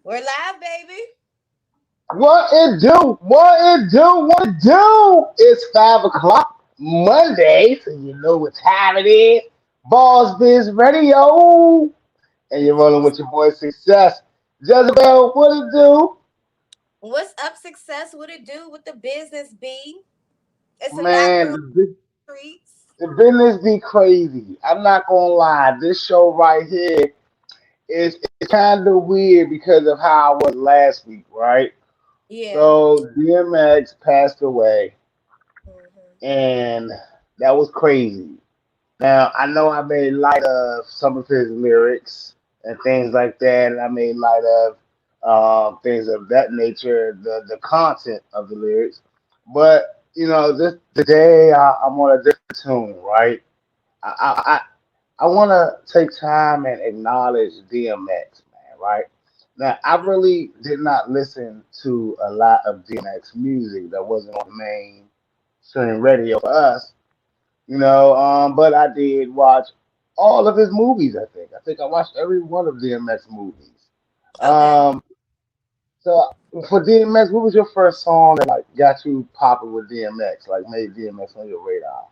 We're live, baby. What it do? What it do? What it do? It's 5 o'clock Monday, so you know what time it is. Balls Biz Radio, and you're rolling with your boy Success. Jezebel, what it do? What's up, success? What it do with the business be? It's a lot Man, going on the, in the streets. the business be crazy. I'm not gonna lie. This show right here is kind of weird because of how I was last week, right? Yeah. So DMX passed away, Hmm. and that was crazy. Now, I know I made light of some of his lyrics and things like that, and I made light of things of that nature, the content of the lyrics. But this today I'm on a different tune, right? I I want to take time and acknowledge DMX, man, right? Now, I really did not listen to a lot of DMX music that wasn't on the mainstream radio for us, but I did watch all of his movies. I think I watched every one of DMX movies. Okay. Um, so for DMX, what was your first song that like got you popping with DMX, like made DMX on your radar?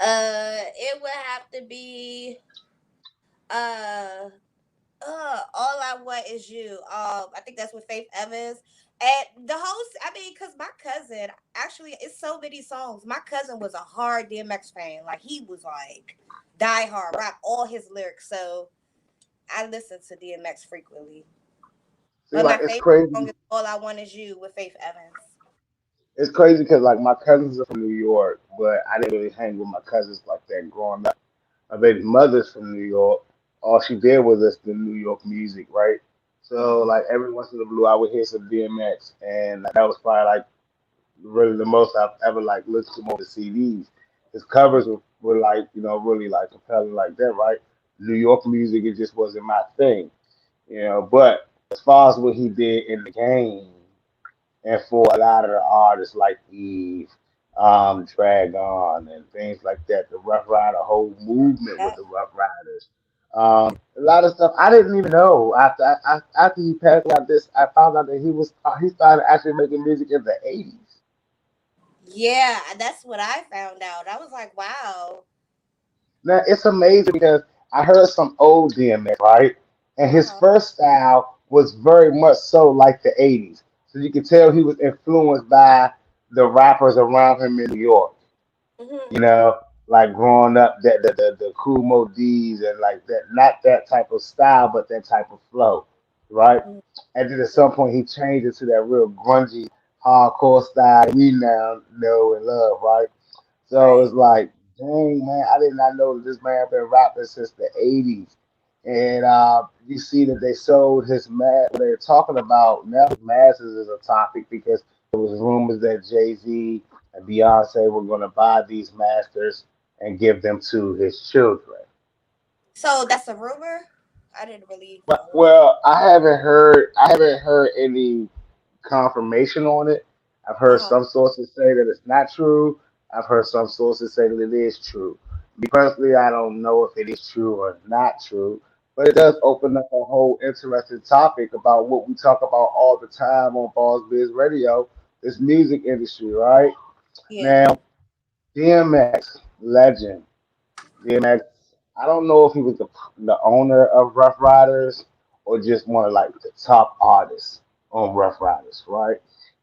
It would have to be uh All I Want Is You. I think that's with Faith Evans. And the whole, I mean, because my cousin, actually, it's so many songs. My cousin was a hard DMX fan. Like, he was like die hard, rap all his lyrics. So I listen to DMX frequently. See, But like my it's favorite song crazy. is All I Want Is You with Faith Evans. It's crazy because like my cousins are from New York, but I didn't really hang with my cousins like that growing up. My baby mother's from New York. All she did was listen to New York music, right? So Hmm. like every once in a blue, I would hear some DMX, and that was probably like really the most I've ever like listened to more the CDs. His covers were like really like compelling like that, right? New York music it just wasn't my thing, But as far as what he did in the game, and for a lot of the artists like Eve, Dragon, and things like that, the Rough Rider whole movement with the Rough Riders. A lot of stuff I didn't even know. After he passed out this, I found out that he started actually making music in the '80s. Yeah, that's what I found out. I was like, wow. Now it's amazing because I heard some old DMX, right? And his Uh-huh. first style was very much so like the '80s. So you could tell he was influenced by the rappers around him in New York. Hmm. you know, like growing up, that the cool Mo D's and like that, not that type of style, but that type of flow, right? And then at some point, he changed it to that real grungy, hardcore style that we now know and love, right? So Right. it's like, dang man, I did not know that this man been rapping since the '80s. And you see that they sold his mask. They're talking about now masses is a topic because there was rumors that Jay-Z and Beyonce were going to buy these masters and give them to his children. So that's a rumor? I didn't really. Well, I haven't heard any confirmation on it. I've heard Uh-huh. some sources say that it's not true. I've heard some sources say that it is true. Me personally, I don't know if it is true or not true, but it does open up a whole interesting topic about what we talk about all the time on Balls Biz Radio, this music industry, right? Yeah. Now, DMX, legend. DMX, I don't know if he was the owner of Rough Riders or just one of like the top artists on Rough Riders, right?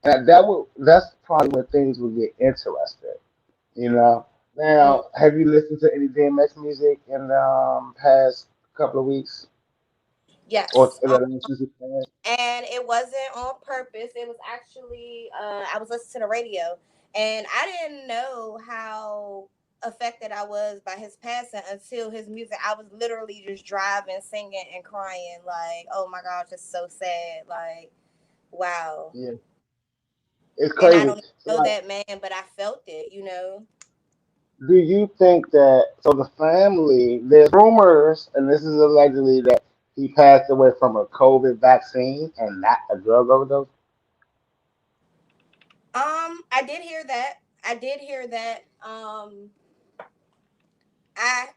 And that's probably where things will get interesting, you know. Mm. Now, have you listened to any DMX music in the past couple of weeks or Yes. in the last music past? And it wasn't on purpose. It was actually I was listening to the radio, and I didn't know how affected I was by his passing until his music. I was literally just driving, singing, and crying. Like, oh my gosh, it's so sad. Like, wow. Yeah, it's And I crazy. don't So, know like, that man, but I felt it. do you think that so the family? There's rumors, and this is allegedly that he passed away from a COVID vaccine and not a drug overdose. I did hear that. I did hear that.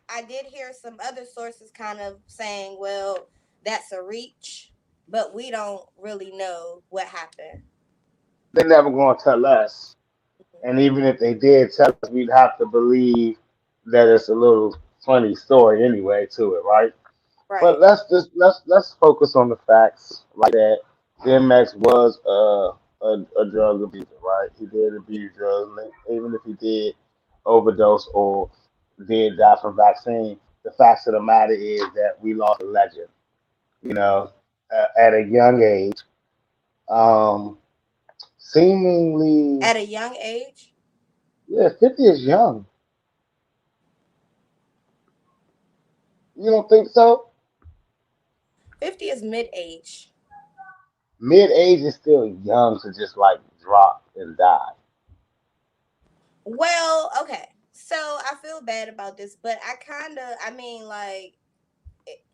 I did hear some other sources kind of saying, well, that's a reach. but we don't really know what happened. They're never going to tell us. And even if they did tell us, we'd have to believe that it's a little funny story anyway to it, right? But Right. let's focus on the facts like that. DMX was a drug abuser, right? He did abuse drugs, even if he did overdose or did die from vaccine. The facts of the matter is that we lost a legend, you Mm-hmm. know, at a young age. Um, seemingly, At a young age. yeah, 50 is young. You don't think so? 50 is mid age. Mid age is still young to just like drop and die. Well, okay. So I feel bad about this, but I kind of, I mean, like, it,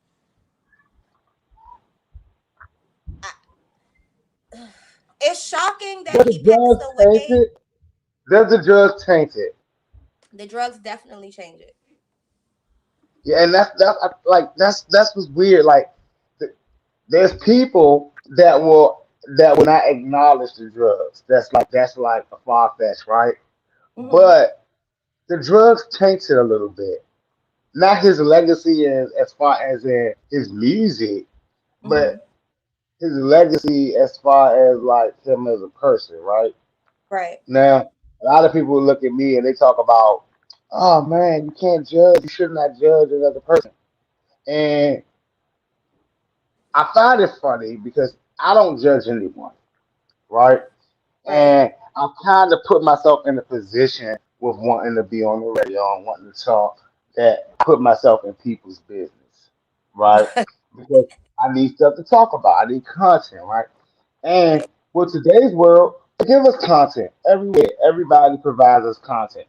I, it's shocking that Does he the passed drugs taint away. it? Does the drugs taint it? The drugs definitely change it. Yeah, and that's what's weird. Like, there's people that will not acknowledge the drugs. That's like a far fetch, right? Mm-hmm. But the drugs tainted a little bit. Not his legacy as far as in his music, Mm-hmm. but his legacy as far as like him as a person, right? Right. Now, a lot of people look at me and they talk about, oh man, you can't judge, you should not judge another person. And I find it funny because I don't judge anyone, right? Right. And I kind of put myself in a position with wanting to be on the radio and wanting to talk that I put myself in people's business, right? Because I need stuff to talk about. I need content, right? And Right. with today's world, they give us content everywhere. Everybody provides us content.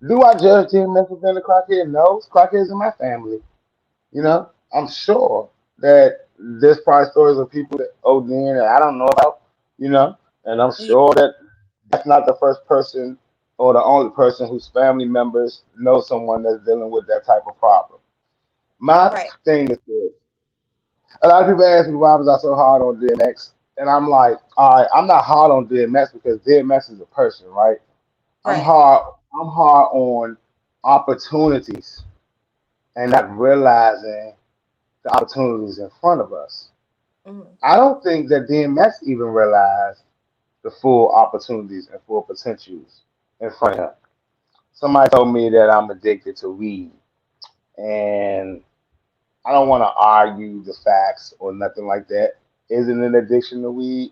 Do I judge DMX for being a crackhead? No, crackheads in my family. You know, I'm sure that there's probably stories of people that ODing that I don't know about. You know, and I'm Yeah. sure that that's not the first person or the only person whose family members know someone that's dealing with that type of problem. My Right. thing is this: a lot of people ask me why was I so hard on DMX, and I'm like, all right, I'm not hard on DMX because DMX is a person, right? I'm Right. hard. I'm hard on opportunities and not realizing the opportunities in front of us. Mm-hmm. I don't think that DMX even realized the full opportunities and full potentials in front of him. Somebody told me that I'm addicted to weed, and I don't want to argue the facts or nothing like that. Is it an addiction to weed?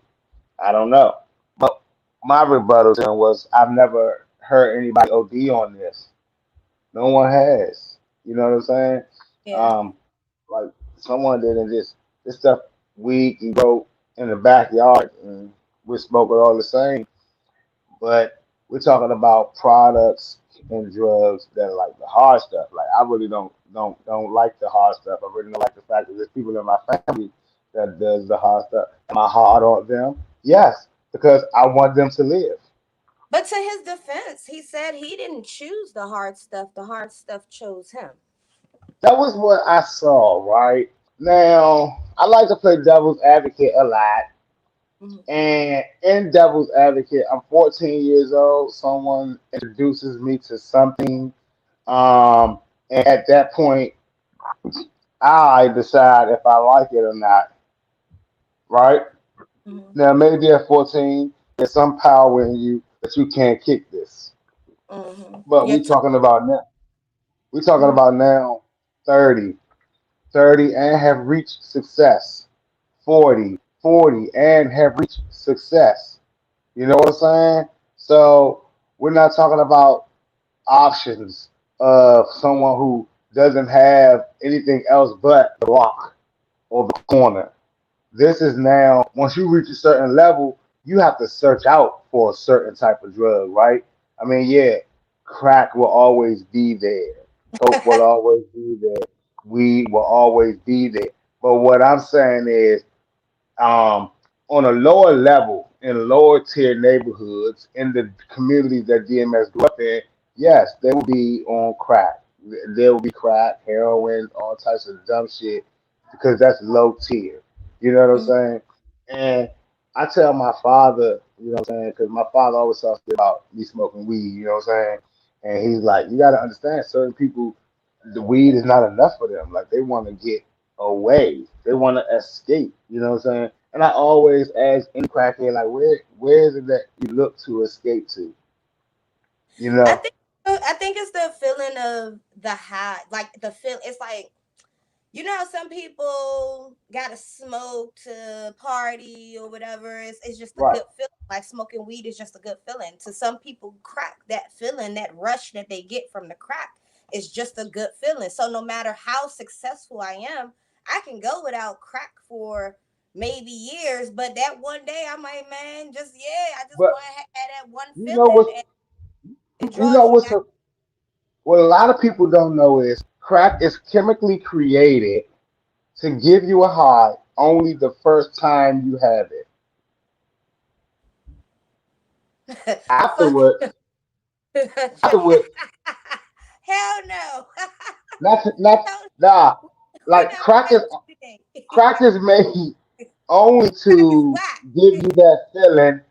I don't know. But my rebuttal to him was I've never heard anybody OD on this. No one has. You know what I'm saying? Yeah. Um, like someone didn't just this stuff weed can grow in the backyard and we smoke it all the same. But we're talking about products and drugs that are like the hard stuff. Like I really don't like the hard stuff. I really don't like the fact that there's people in my family that does the hard stuff. Am I hard on them? Yes, because I want them to live. But to his defense, he said he didn't choose the hard stuff. The hard stuff chose him. That was what I saw, right? Now, I like to play devil's advocate a lot. Mm-hmm. And in devil's advocate, I'm 14 years old. Someone introduces me to something. Um, and at that point, I decide if I like it or not, right? Mm-hmm. Now, maybe at 14, there's some power in you that you can't kick this. Mm-hmm. But Your we t- talking about now. We talking mm-hmm. about now 30, 30 and have reached success. 40 and have reached success. You know what I'm saying? So we're not talking about options of someone who doesn't have anything else but the rock or the corner. This is now, once you reach a certain level, you have to search out for a certain type of drug, right? I mean, yeah, crack will always be there, coke will always be there, weed will always be there. But what I'm saying is, um, on a lower level in lower tier neighborhoods in the communities that DMS grew up in, yes, they will be on crack. There will be crack, heroin, all types of dumb shit because that's low tier. You know what I'm Mhm. saying? And I tell my father, you know what I'm saying, because my father always talks about me smoking weed, you know what I'm saying? And he's like, you got to understand, certain people, the weed is not enough for them. Like, they want to get away, they want to escape, you know what I'm saying? And I always ask any crackhead, like, where is it that you look to escape to? You I know? think I think it's the feeling of the high, like the feel. It's like, you know how some people gotta smoke to party or whatever. It's just a Right. good feeling. Like smoking weed is just a good feeling. To some people, crack, that feeling, that rush that they get from the crack is just a good feeling. So no matter how successful I am, I can go without crack for maybe years, but that one day I'm like, man, just yeah, I just But want to have that one you know feeling, what's, and it you know draws you what's, back. what a lot of people don't know is crack is chemically created to give you a high only the first time you have it. Fuck. Afterwards, afterwards, Hell no. not Hell, nah. we Like not playing with you today. crack is made only Crack is to whack. give you that feeling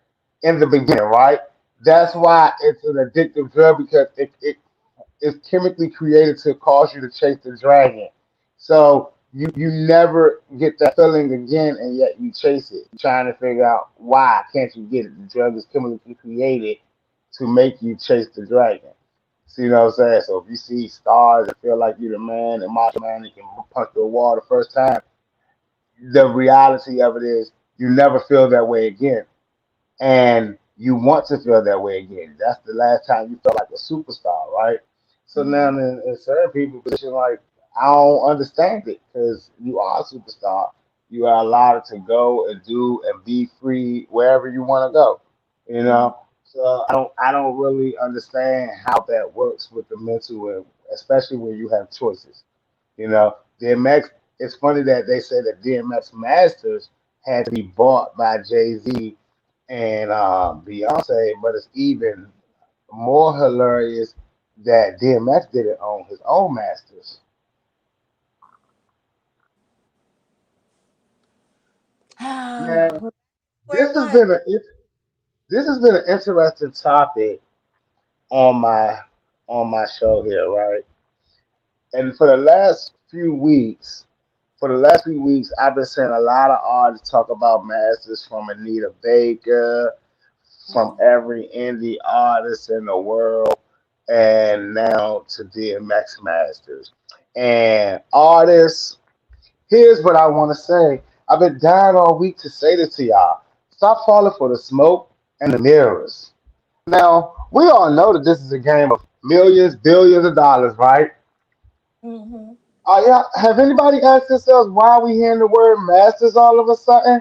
in the beginning, right? That's Mhm. why it's an addictive drug because it is chemically created to cause you to chase the dragon. So you never get that feeling again, and yet you chase it, trying to figure out why can't you get it. The drug is chemically created to make you chase the dragon. See what I'm saying? So if you see stars and feel like you're the man and Macho Man, you can punch the wall the first time. The reality of it is you never feel that way again, and you want to feel that way again. That's the last time you felt like a superstar, right? So now Mhm. in certain people position, like I don't understand it because you are a superstar. You are allowed to go and do and be free wherever you want to go. You Mhm. know, so I don't really understand how that works with the mental, and especially when you have choices. You know, DMX. It's funny that they say that DMX Masters had to be bought by Jay Z and Beyonce, but it's even more hilarious that DMX didn't own his own masters. Now, Where this has one? been a this has been an interesting topic on my show here, right? And for the last few weeks, I've been seeing a lot of artists talk about masters from Anita Baker, from Mhm. every indie artist in the world, and now to DMX Masters. And artists, here's what I want to say. I've been dying all week to say this to y'all. Stop falling for the smoke and the mirrors. Now, we all know that this is a game of millions, billions of dollars, right? Mhm. Yeah, have anybody asked themselves why are we hearing the word masters all of a sudden?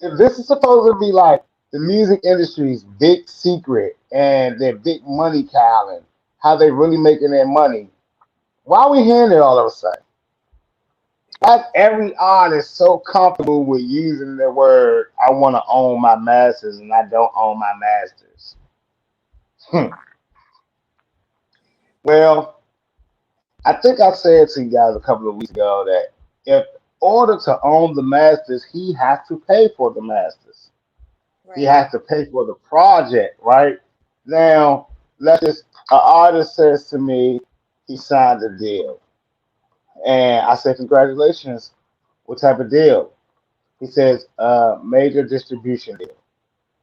If this is supposed to be like the music industry's big secret and their big money cow and how they really making their money, why are we hearing it all of a sudden? Why is every artist so comfortable with using the word "I want to own my masters" and I don't own my masters? Hmm. Well, I think I said to you guys a couple of weeks ago that if order to own the masters, he has to pay for the masters. He Right. has to pay for the project, right? Now, let's just, an artist says to me, he signed a deal. And I said, congratulations. What type of deal? He says, major distribution deal.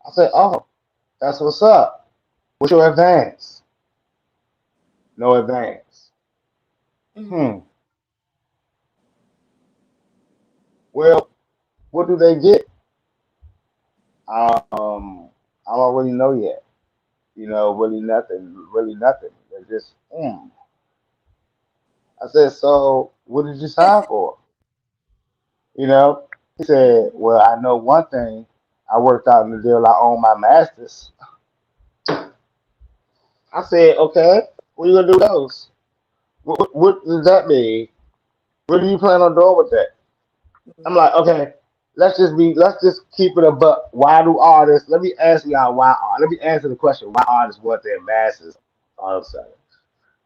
I said, oh, that's what's up. What's your advance? No advance. Mhm. Hmm. Well, what do they get? I don't really know yet. You know, really nothing. Really nothing. They're just, I said, so what did you sign for? You know, he said, Mhm. well, I know one thing. I worked out in the deal. I own my masters. I said, okay, what are you gonna do with those? What does that mean? What do you plan on doing with that? I'm Mhm. like, okay, let's just keep it a buck. Why do artists? Let me ask y'all why. Let me answer the question: why artists want their masters all of a sudden?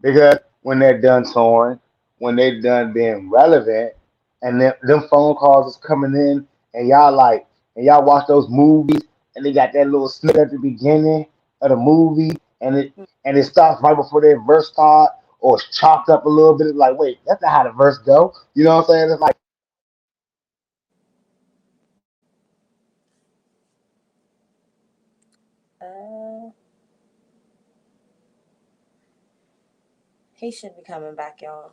Because when they're done touring, when they're done being relevant, and them phone calls is coming in, and y'all watch those movies, and they got that little snippet at the beginning of the movie, and it starts right before their verse start, or it's chopped up a little bit. It's like, wait, that's not how the verse go. You know what I'm saying? It's like Uh, he should be coming back, y'all.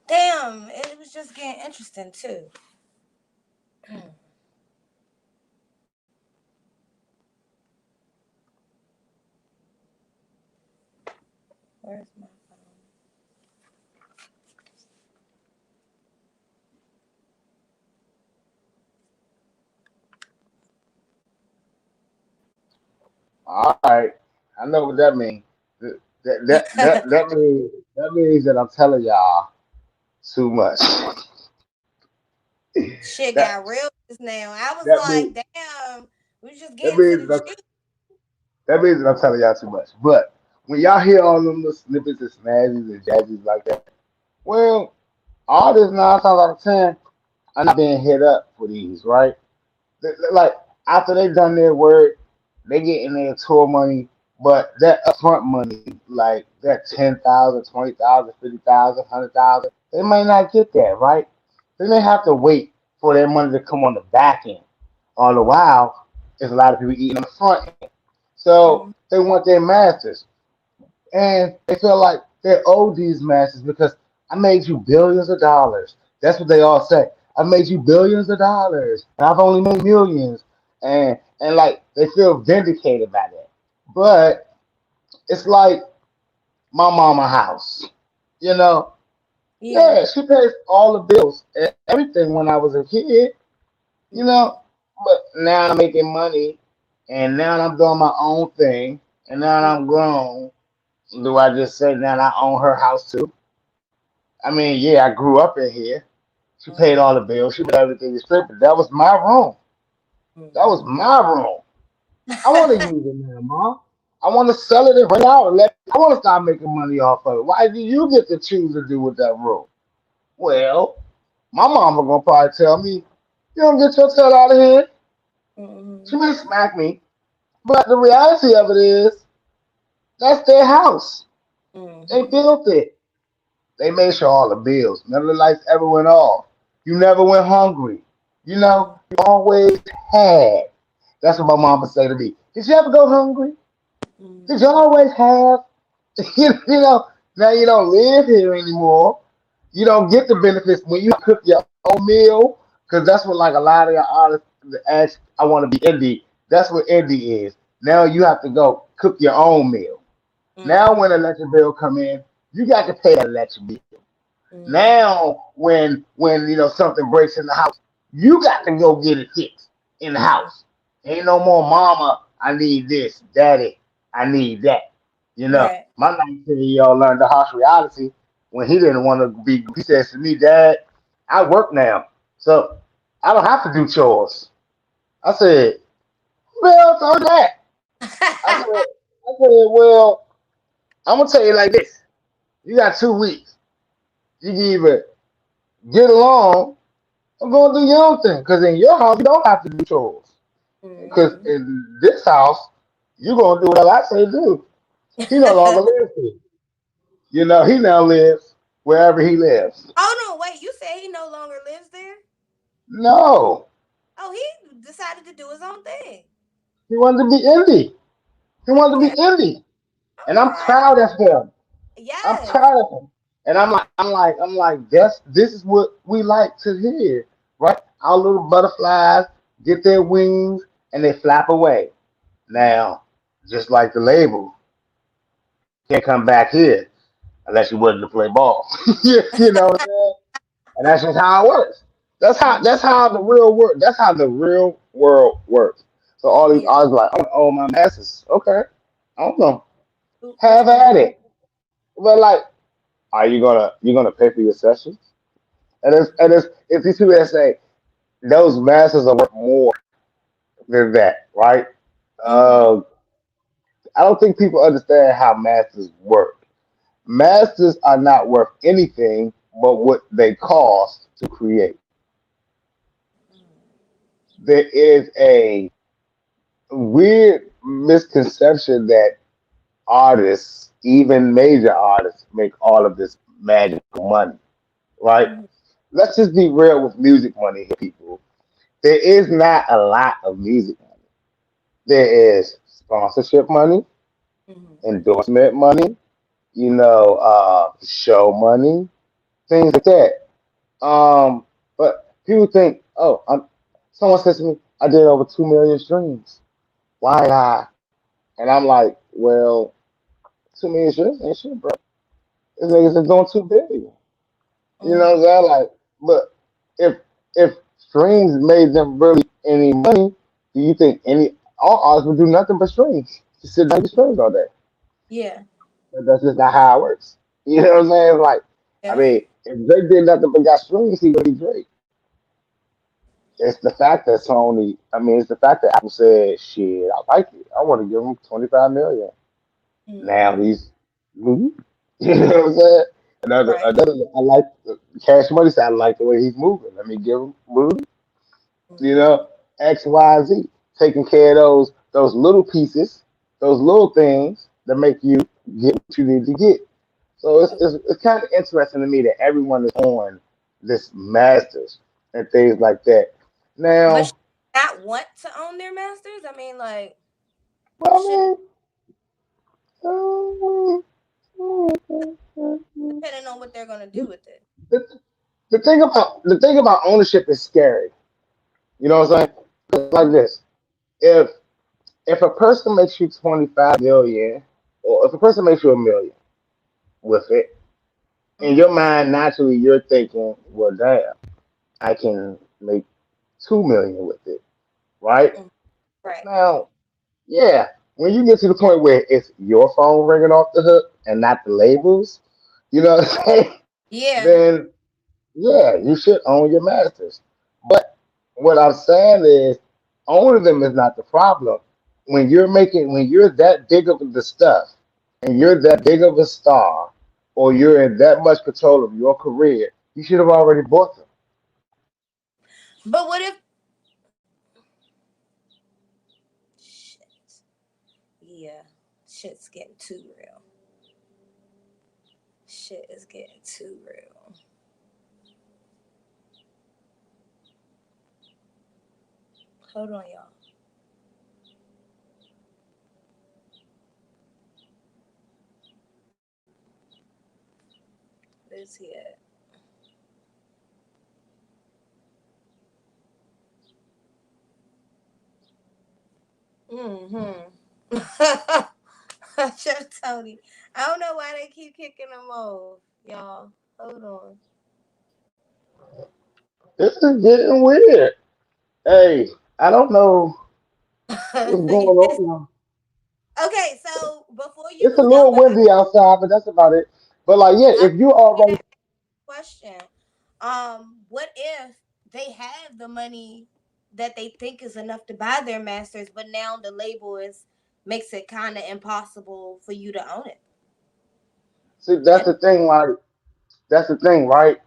Damn, it was just getting interesting too. Where's my phone? all right, I know what that means. That means that I'm telling y'all too much. Shit that got real just now. I was that like, means damn, we just that getting to means the that, juice. that means that I'm telling y'all too much. But when y'all hear all them little snippets and snazzies and jazzies like that, well, all this 9 times out of 10, I'm not being hit up for these, right? Like after they done their work, they getting their tour money, but that upfront money, like that 10,000, 20,000, 50,000, 100,000, they may not get that, right? They may have to wait for their money to come on the back end. All the while, there's a lot of people eating on the front end. So Mm, they want their masters. And they feel like they're owed these masters because I made you billions of dollars. That's what they all say. I made you billions of dollars, and I've only made millions. And like they feel vindicated by that. But it's like my mama house. You know, yeah. yeah, she pays all the bills and everything when I was a kid, you Mm, know. But now I'm making money and now I'm doing my own thing and now mm, I'm grown. Do I just say now I own her house too? I mean, yeah, I grew up in here. She paid mm, all the bills. She did everything straight, but that was my room. That was mm. my room. I want to use it now, Mom. I want to sell it and rent it out and let. I want to start making money off of it. Why do you get to choose to do with that room? Well, my mama gonna probably tell me, "You don't get your tail out of here." She Mm, may smack me, but the reality of it is that's their house. They mm, built it. They made sure all the bills, none of the lights ever went off. You never went hungry. You know, mm, you always had. That's what my mama say to me. Did you ever go hungry? Did you mm, always have? You know, now you don't live here anymore. You don't get the benefits when you cook your own meal, because that's what like a lot of your artists ask. I want to be indie. That's what indie is. Now you have to go cook your own meal. Now when mm, electric bill come in, you got to pay that electric bill. mm, Now, when something breaks in the house, you got to go get it fixed in the mm. house. Ain't no more, Mama. I need this, Daddy. I need that. Right. My 19-year-old learned the harsh reality when he didn't want to be. He says to me, Dad, I work now, so I don't have to do chores. I said, well, so that. I said, well, I'm gonna tell you like this. You got 2 weeks. You can either get along I'm gonna do your own thing. Because in your house, you don't have to do chores. Because Mhm. in this house, you're gonna do whatever I say do. He no longer lives here. He now lives wherever he lives. Oh no, wait, you said he no longer lives there? No, Oh, he decided to do his own thing. he wanted to be indie. He wanted to be Okay. indie, All and I'm right. proud of him. I'm Yes. proud of him. And I'm like, this is what we like to hear, right? Our little butterflies get their wings and they flap away. Now, just like the label, you can't come back here unless you're willing to play ball. You know what I'm saying? And that's just how it works. Mm, That's how the real work. That's how the real world works. So all these yeah. artists like, oh my masses. Okay, I don't know. What Have you gonna at do? it. But like, are you gonna pay for your sessions? And it's these people that say those masters are worth more than that, right? Mm-hmm. Uh, I don't think people understand how masters work. Masters are not worth anything but what they cost to create. there is a weird misconception that artists, even major artists, make all of this magical money, right? Mhm. Let's just be real with music money here, people. There is not a lot of music money. There is sponsorship money, Mhm. endorsement money, show money, things like that. But people think, oh, someone says to me, I did over 2 million streams. Why not? And I'm like, well, 2 million streams ain't shit, bro. This niggas is doing 2 billion. You know what I'm Mhm. saying? Like, but if if streams made them really any money, do you think any all artists would do nothing but streams? Just sit down and do streams all day. Yeah. But that's just not how it works. You know what I'm saying? Like, I Yeah. mean, if Drake did nothing but got streams, he would be Drake. It's the fact that Sony, I mean, it's the fact that Apple said, shit, I like it. I want to give him 25 million. Now Mhm. he's, mhm. You know what I'm saying? Right. I like Cash Money said, I like the way he's moving. Let me give him, you Mhm. know, X, Y, Z, taking care of those little pieces, those little things that make you get what you need to get. So it's kind of interesting to me that everyone is on this masters and things like that. But should Now, they not want to own their masters? I mean, like, should well, depending on what they're gonna do with it. the, the thing about ownership is scary. You know what I'm saying? Like Mhm. this: if if a person makes you 25 million, or if a person makes you a million with it, in your Mhm. mind naturally you're thinking, well, damn, I can make 2 million with it, right? Mhm. Right. Now, yeah, when you get to the point where it's your phone ringing off the hook and not the labels, you know what I'm saying? Yeah. Then yeah, you should own your masters. But what I'm saying is, owning them is not the problem. When you're that big of the stuff, and you're that big of a star, or you're in that much control of your career, you should have already bought them. But what if shit? Yeah, shit's getting too real. Shit is getting too real. Hold on, y'all. This here. Mm-hmm. Chef Tony. I don't know why they keep kicking them off, y'all. Hold on. This is getting weird. Hey, I don't know what's going Yes. on now. Okay, so before It's you, a I'm little gonna windy outside, but that's about it. But like, yeah, I'm if you gonna already ask a question. What if they have the money that they think is enough to buy their masters, but now the label is makes it kind of impossible for you to own it? see, that's the And thing. Like, that's the thing, right?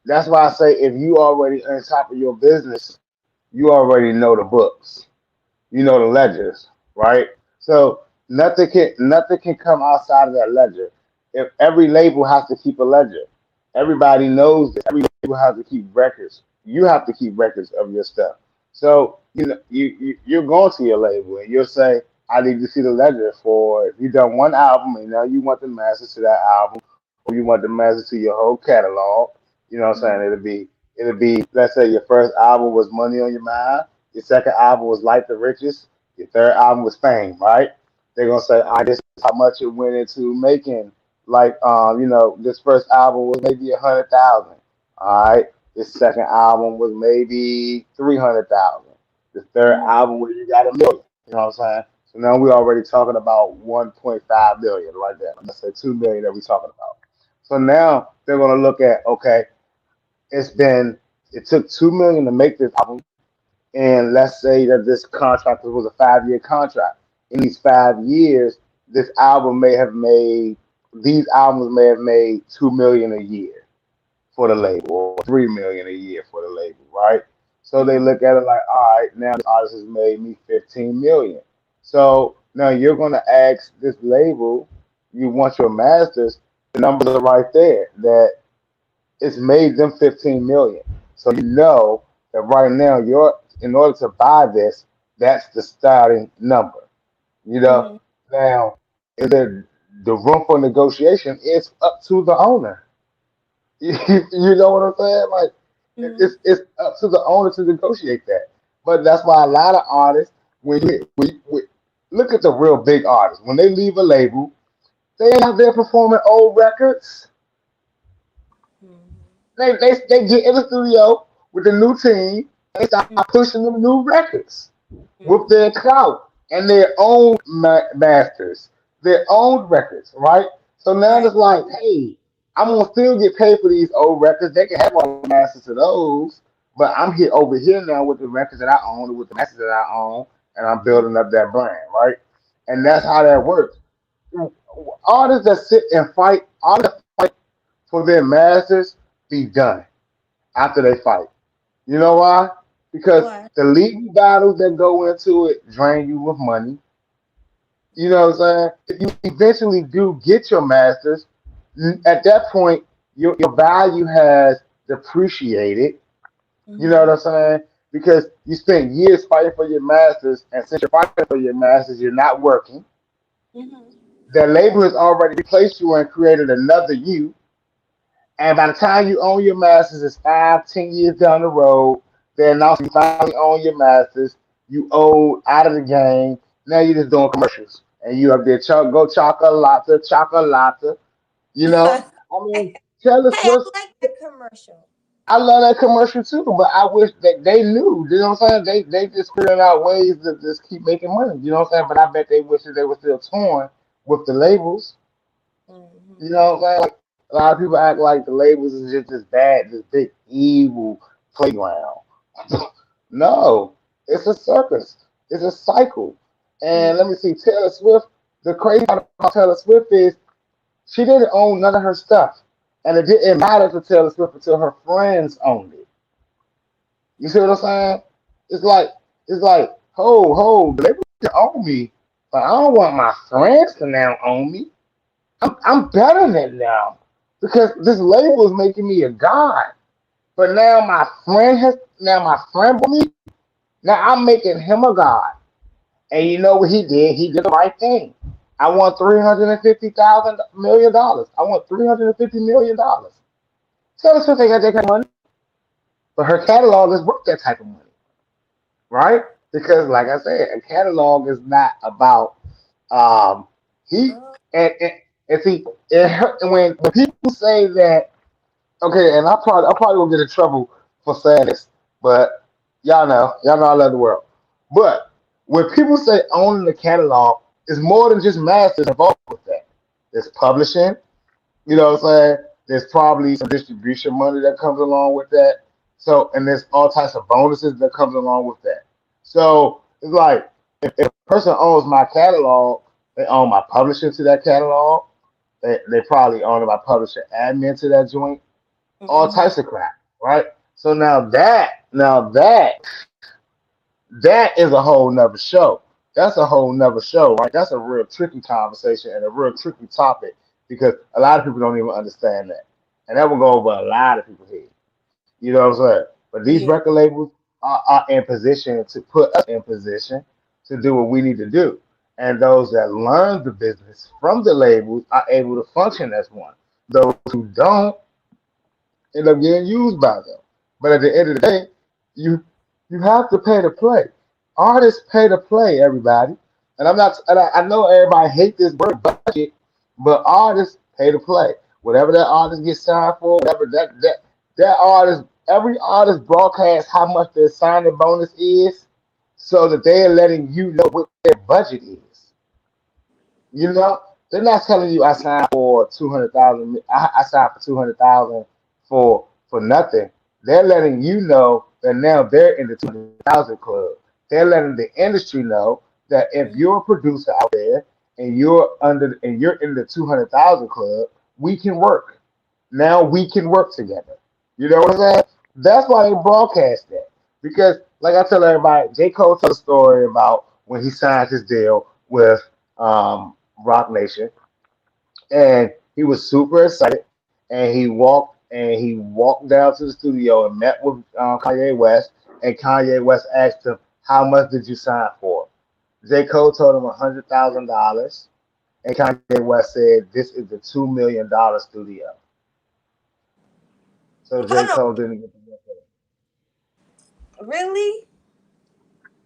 That's why I say if you already on top of your business, you already know the books, you know the ledgers, right? So nothing can come outside of that ledger. If every label has to keep a ledger, everybody knows this. Every label has to keep records. You have to keep records of your stuff. So you're going to your label and you'll say, I need to see the ledger for if you done one album and now you want the master to that album or you want the master to your whole catalog. You know what I'm mhm, saying? It'll be let's say your first album was Money on Your Mind, your second album was Life the Richest, your third album was Fame, right? They're gonna say, I this is how much it went into making. Like, this first album was maybe 100,000. All right, this second album was maybe 300,000. The third mhm, album where you got a million. You know what I'm saying? So now we're already talking about 1.5 million right there. Let's say 2 million that we're talking about. So now they're gonna look at, okay, it's been it took 2 million to make this album, and let's say that this contract was a 5 year contract. In these 5 years, this album may have made these albums may have made 2 million a year for the label, or 3 million a year for the label, right? So they mhm, look at it like, all right? Now this artist has made me 15 million. So now you're gonna ask this label, you want your masters, the numbers are right there that it's made them 15 million. So you know that right now you're in order to buy this, that's the starting number. You know, Mhm. now is there the room for negotiation is up to the owner. You know what I'm saying? Like Mhm. it's up to the owner to negotiate that. But that's why a lot of artists, when we look at the real big artists, when they leave a label, they ain't out there performing old records. Mhm. They get in the studio with the new team and they start Mhm. pushing them new records with their Mhm. clout and their own masters, their own records, right? So now Right. it's like, hey, I'm gonna still get paid for these old records. They can have all the masters of those, but I'm here over here now with the records that I own, with the masters that I own, and I'm Mhm. building up that brand, right? And that's Right. how that works. Artists that sit and fight, artists that fight for their masters, be done after they fight. You know why? Because Why? the legal battles that go into it drain you with money. You know what I'm saying? If you eventually do get your masters, at that point, your value has depreciated. You know what Mhm. I'm saying? Because you spent years fighting for your masters, and since you're fighting for your masters, you're not working. Mhm. The label Right. has already replaced you and created another you. And by the time you own your masters, it's 5, 10 years down the road. They announce you finally own your masters. You old out of the game. Now you're just doing commercials, and you up there go chocolata, chocolata. You know, Hey, I mean, Taylor I Swift. like that commercial. I love that commercial too, but I wish that they knew. You know what I'm saying? They just figuring out ways to just keep making money. You know what I'm saying? But I bet they wish that they were still torn with the labels. You Mhm. know what I'm saying? Like a lot of people act like the labels is just this bad, this big evil playground. No, it's a circus. It's a cycle. And let Mhm. me see, Taylor Swift. The crazy part about Taylor Swift is she didn't own none of her stuff, and it didn't matter to Taylor Swift until her friends owned it. You see what I'm saying? It's like ho, the label can own me, but I don't want my friends to now own me. I'm better than them because this label is making me a god. But now my friend bought me. Now I'm making him a god. And you know what he did? He did the right thing. I want $350,000 million. I want $350 million. Taylor Swift ain't got that kind of money, but her catalog is worth that type of money, right? Because like I said, a catalog is not about he Oh, and and see and when people say that. Okay, and I probably will get in trouble for saying this, but y'all know I love the world. But when people say owning the catalog, it's more than just masters involved with that. There's publishing, you know what mhm. I'm saying? There's probably some distribution money that comes along with that. So and there's all types of bonuses that comes along with that. So it's like if a person owns my catalog, they own my publishing to that catalog. They probably own my publisher admin to that joint, all Mhm. types of crap, right? So now that is a whole nother show. That's a whole nother show, right? That's a real tricky conversation and a real tricky topic because a lot of people don't even understand that, and that will go over a lot of people's heads. You know what I'm saying? But these Yeah. record labels are in position to put us in position to do what we need to do, and those that learn the business from the labels are able to function as one. Those who don't end up getting used by them. But at the end of the day, you you have to pay to play. Artists pay to play, everybody. And I'm not. And I know everybody hate this word budget, but artists pay to play. Whatever that artist gets signed for, whatever that artist, every artist broadcasts how much their signing bonus is, so that they are letting you know what their budget is. You know, they're not telling you I signed for 200,000. I signed for 200,000 for nothing. They're letting you know that now they're in the 200,000 club. They're letting the industry know that if Mhm. you're a producer out there and you're in the 200,000 club, we can work. Now we can work together. You know what I'm saying? That's why they broadcast that because like I tell everybody, J. Cole told a story about when he signed his deal with Rock Nation, and he was super excited, and he walked down to the studio and met with Kanye West, and Kanye West asked him, "How much did you sign for?" J. Cole told him $100,000, and Kanye West said, "This is the $2 million studio." So J. Hold on. Cole didn't get the record. Really?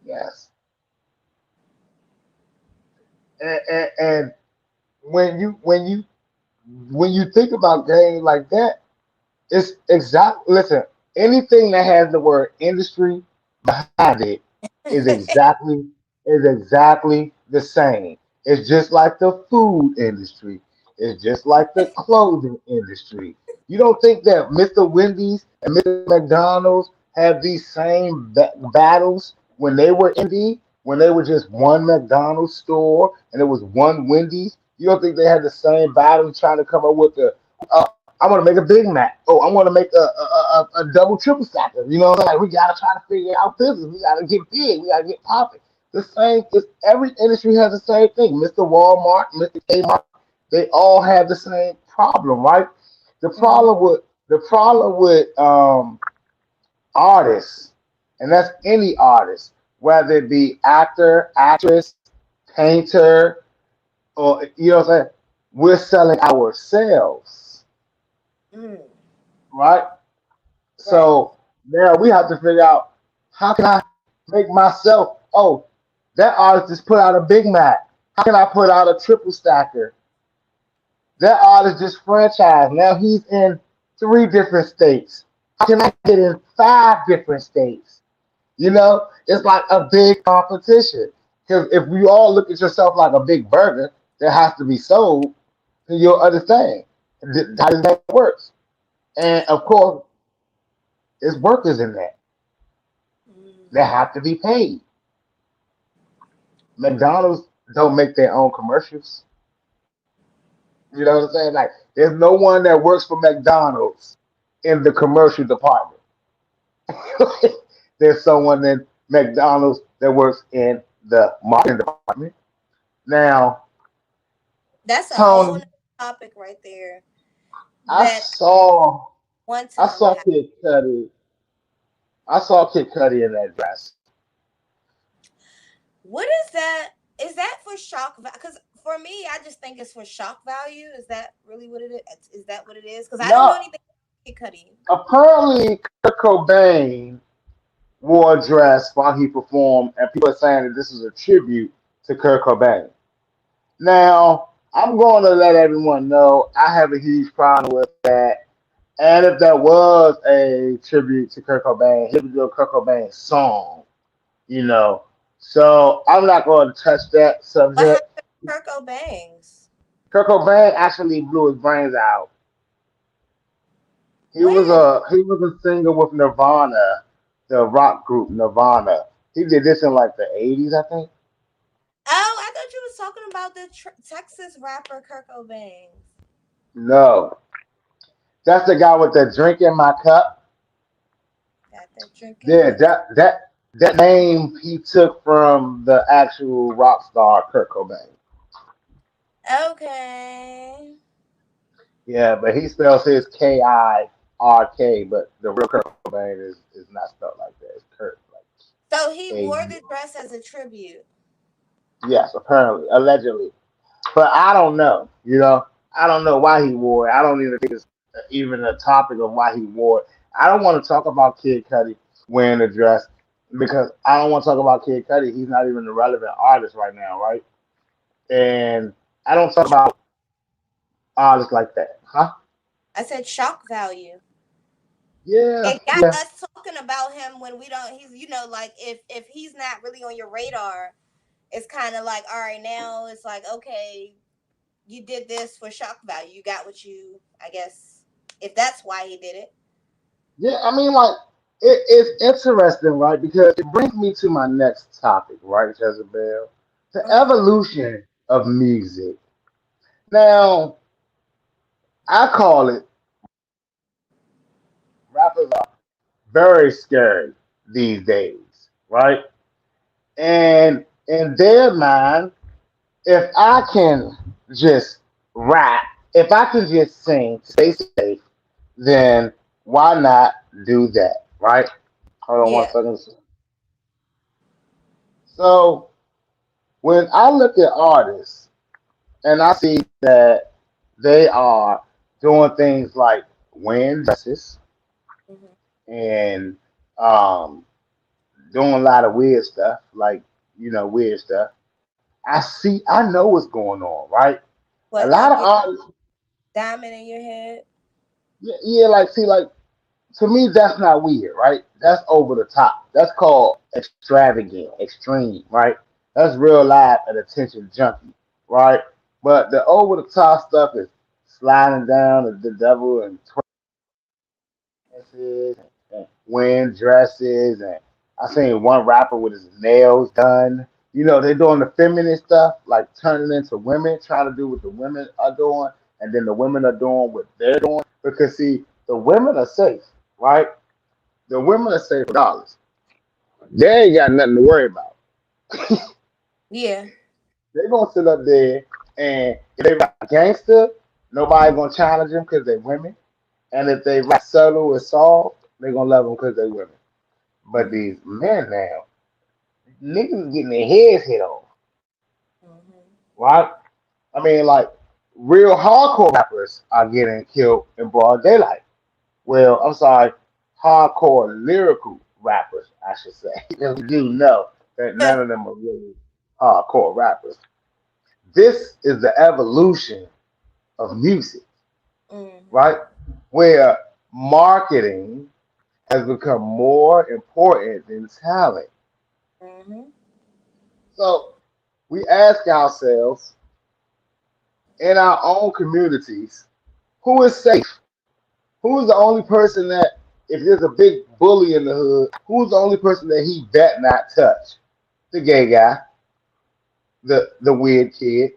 Yes, and when you think about games like that, it's exact. Listen, anything that has the word industry behind it is exactly the same. It's just like the food industry. It's just like the clothing industry. You don't think that Mr. Wendy's and Mr. McDonald's have these same battles when they were indie, when they were just one McDonald's store and it was one Wendy's? You don't think they had the same battle trying to come up with the I want to make a Big Mac. Oh, I want to make a double triple stacker. You know what I'm saying? Like, we gotta try to figure out business. We gotta get big. We gotta get popping. The same. Every industry has the same thing. Mr. Walmart, Mr. Kmart, they all have the same problem, right? The Mhm. problem with artists, and that's any artist, whether it be actor, actress, painter, or you know what I'm saying. We're selling ourselves, Mm. right? Right. So now we have to figure out how can I make myself. Oh, that artist just put out a Big Mac. How can I put out a triple stacker? That artist just franchised. Now he's in 3 different states. How can I get in 5 different states? You know, it's like a big competition. Because if we all look at yourself like a big burger that has to be sold, then you'll understand how that works. And of course, there's workers in that that Mhm. have to be paid. McDonald's don't make their own commercials. You know what I'm saying? Like, there's no one that works for McDonald's in the commercial department. There's someone in McDonald's that works in the marketing department. Now, That's a whole Tony, nother topic right there. I That saw want to I know what saw happened. Kid Cudi. I saw Kid Cudi in that dress. What is that? Is that for shock? Because for me, I just think it's for shock value. Is that really what it is? Is that what it is? Because I don't know No, anything about Kid Cudi. apparently Kurt Cobain wore a dress while he performed, and people are saying that this is a tribute to Kurt Cobain. Now, I'm going to let everyone know I have a huge problem with that. And if that was a tribute to Kurt Cobain, he would do a Kurt Cobain song, you know. So I'm not going to touch that What subject. happened to Kurt Cobain's? Kurt Cobain actually blew his brains out. When? He was a singer with Nirvana, the rock group Nirvana. He did this in like the 80s, I think. Oh, I thought you was talking about the Texas rapper Kurt Cobain. No, that's the guy with the drink in my cup. Got that drink in Yeah, my cup. that name he took from the actual rock star Kurt Cobain. Okay. Yeah, but he spells his Kirk, but the real Kurt Cobain is not spelled like that. It's Kurt, like So he wore the Kur. dress as a tribute. Yes, apparently, allegedly, but I don't know. You know, I don't know why he wore it. I don't even think it's even a topic of why he wore it. I don't want to talk about Kid Cudi wearing a dress because I don't want to talk about Kid Cudi. He's not even a relevant artist right now, right? And I don't talk about artists like that, huh? I said shock value. Yeah, It got yeah, us talking about him when we don't. He's like if he's not really on your radar, it's kind of like all right now. It's like okay, you did this for shock value. You got what you I guess if that's why he did it. yeah. I mean, like, it's interesting, right? Because it brings me to my next topic, right, Jezebel? The Hmm. evolution of music. Now, I call it rappers are very scary these days. right? And in their mind, if I can just rap, if I can just sing, stay safe, then why not do that, right? Hold on one Yeah. second. So when I look at artists and I see that they are doing things like wearing dresses Hmm. and um, doing a lot of weird stuff, like weird stuff. I know what's going on, right? A What, lot like of you artists, diamond in your head? yeah, yeah, like see, like to me, that's not weird, right? That's over the top. That's called extravagant, extreme, right? That's real life and attention junkie, right? But the over the top stuff is sliding down the devil and dresses and wearing dresses. And I seen one rapper with his nails done. They're doing the feminine stuff, like turning into women, trying to do what the women are doing, and then the women are doing what they're doing. Because see, the women are safe, right? The women are safe regardless. They ain't got nothing to worry about. Yeah. They're gonna sit up there and if they rap gangster, nobody gonna challenge them because they're women. And if they rap subtle or soft, they're gonna love them because they're women. But Hmm. these men now, niggas getting their heads hit off, Hmm. right? I mean, like real hardcore rappers are getting killed in broad daylight. Well, I'm sorry, hardcore lyrical rappers, I should say. Because we do know that none of them are really hardcore rappers. This is the evolution of music, Hmm. right? Where marketing has become more important than talent. Hmm. So we ask ourselves in our own communities, who is safe? Who's the only person that, if there's a big bully in the hood, who's the only person that he bet not touch? The gay guy, the weird kid,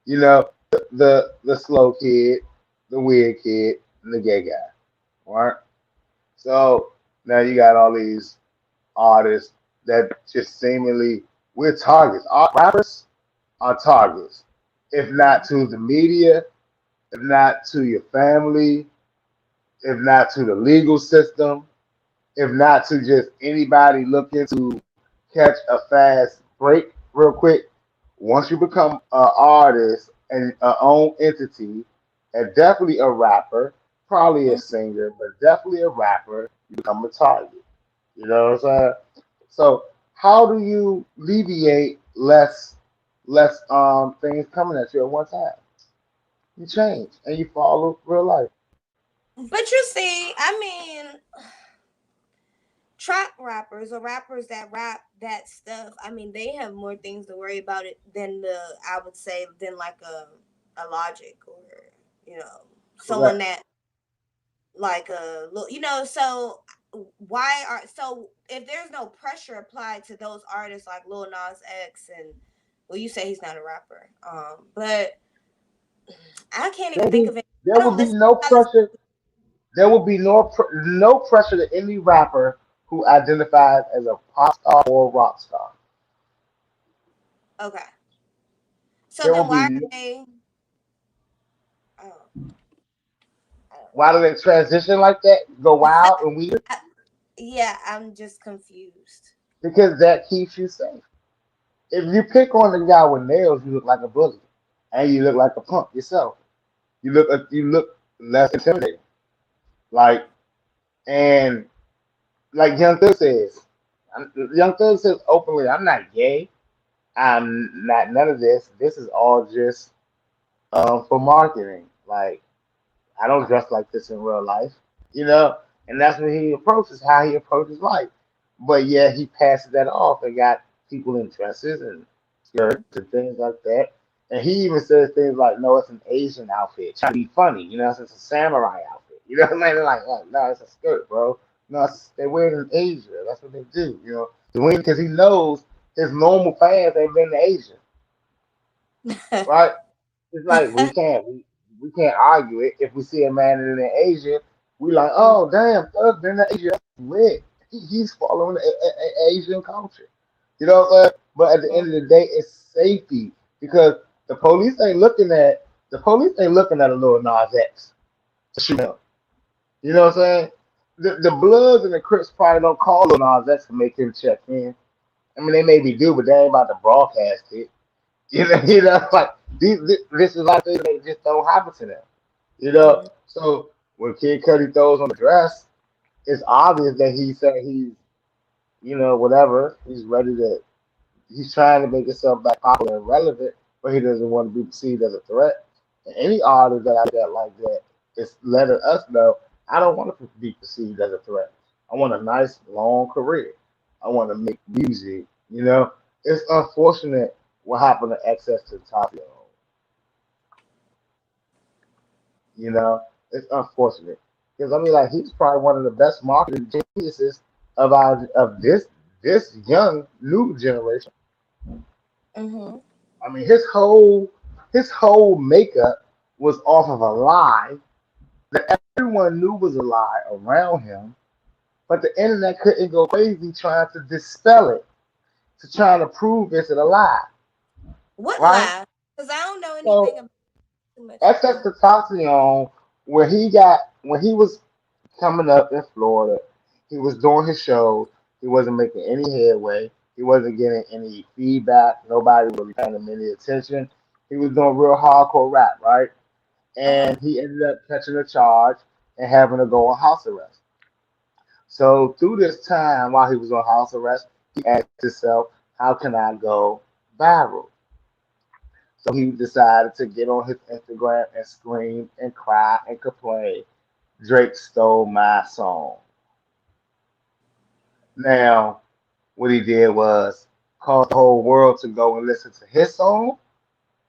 the slow kid, the weird kid, and the gay guy. Right? So now you got all these artists that just seemingly we're targets. Our rappers are targets. If not Hmm. to the media, if not to your family, if not to the legal system, if not to just anybody looking to catch a fast break real quick. Once you become an artist and an own entity, and definitely a rapper, probably a singer, but definitely a rapper, you become a target. You know what I'm saying? So how do you alleviate less things coming at you at one time? You change and you follow real life. But you see, I mean, trap rappers or rappers that rap that stuff, I mean, they have more things to worry about it than I would say, than like a Logic or, you know, someone Correct. that like so why are so if there's no pressure applied to those artists like Lil Nas X and, well, you say he's not a rapper, but I can't even think of it. I There don't would be listen. no I listen. pressure. There will be no pressure to any rapper who identifies as a pop star or rock star. Okay, so There then will why be. are they? Oh, I don't Why do they transition like that? Go know. wild and weird I, yeah, I'm just confused. because that keeps you safe. If you pick on the guy with nails, you look like a bully, and you look like a punk yourself. You look less intimidating. Like and like Young Thug says openly, "I'm not gay. I'm not none of this. This is all just for marketing. Like I don't dress like this in real life, you know." And that's what he approaches, how he approaches life. But yeah, he passes that off and got people in dresses and skirts and things like that. And he even says things like, "No, it's an Asian outfit," trying to be funny, it's a samurai outfit. You know what I mean? They're like, "Oh, no, it's a skirt, bro. No, they wear it in Asia. That's what they do." Because he knows his normal fans ain't been to Asia, right? It's like we can't argue it. If we see a man in Asia, we like, oh damn, Thug been to Asia, that's lit. he's following Asian culture. You know what I'm saying? But at the end of the day, it's safety because the police ain't looking at a little Nas X to shoot him. You know what I'm saying? The Bloods and the Crips probably don't call Lil Nas X to make him check in. I mean, they maybe do, but they ain't about to broadcast it. Like this is a lot of things that just don't happen to them. You know, Mm-hmm. so when Kid Cudi throws on the dress, it's obvious that he said he's, whatever. He's ready to. He's trying to make himself back popular and relevant, but he doesn't want to be perceived as a threat. And any artist that I get like that is letting us know I don't want to be perceived as a threat. I want a nice long career. I want to make music. It's unfortunate what happened to Excess Tentacion. You know, it's unfortunate because I mean, like he's probably one of the best marketing geniuses of this young new generation. Mm-hmm. I mean, his whole makeup was off of a lie that everyone knew was a lie around him, but the internet couldn't go crazy trying to dispel it, to try to prove it's a lie, What right? lie? Because I don't know anything So about too much Excess about. Tentacion, when he was coming up in Florida, he was doing his shows. He wasn't making any headway. He wasn't getting any feedback. Nobody really paying him any attention. He was doing real hardcore rap, right? Uh-huh. And he ended up catching a charge and having to go on house arrest. So through this time while he was on house arrest, he asked himself, how can I go viral? So he decided to get on his Instagram and scream and cry and complain. Drake stole my song. Now, what he did was cause the whole world to go and listen to his song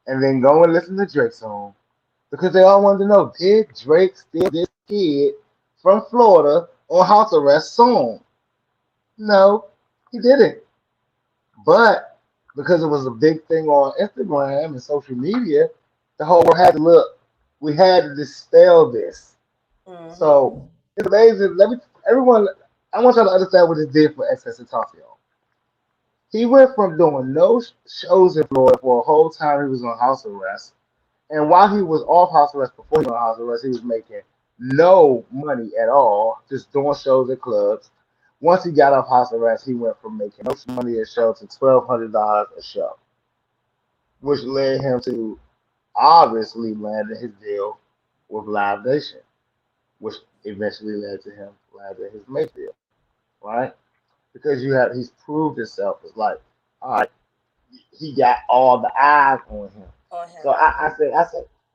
and then go and listen to Drake's song. Because they all wanted to know, did Drake steal this kid from Florida on house arrest song? No, he didn't. But because it was a big thing on Instagram and social media, the whole world had to look. We had to dispel this. Mm-hmm. So it's amazing. Everyone, I want y'all to understand what it did for Excess Tentacion. He went from doing no shows in Florida for a whole time he was on house arrest. And while he was off house arrest, before he was on house arrest, he was making no money at all, just doing shows at clubs. Once he got off house arrest, he went from making no money a show to $1,200 a show, which led him to obviously landing his deal with Live Nation, which eventually led to him landing his Make deal, right? Because he's proved himself. It's like, all right, he got all the eyes on him. On So him.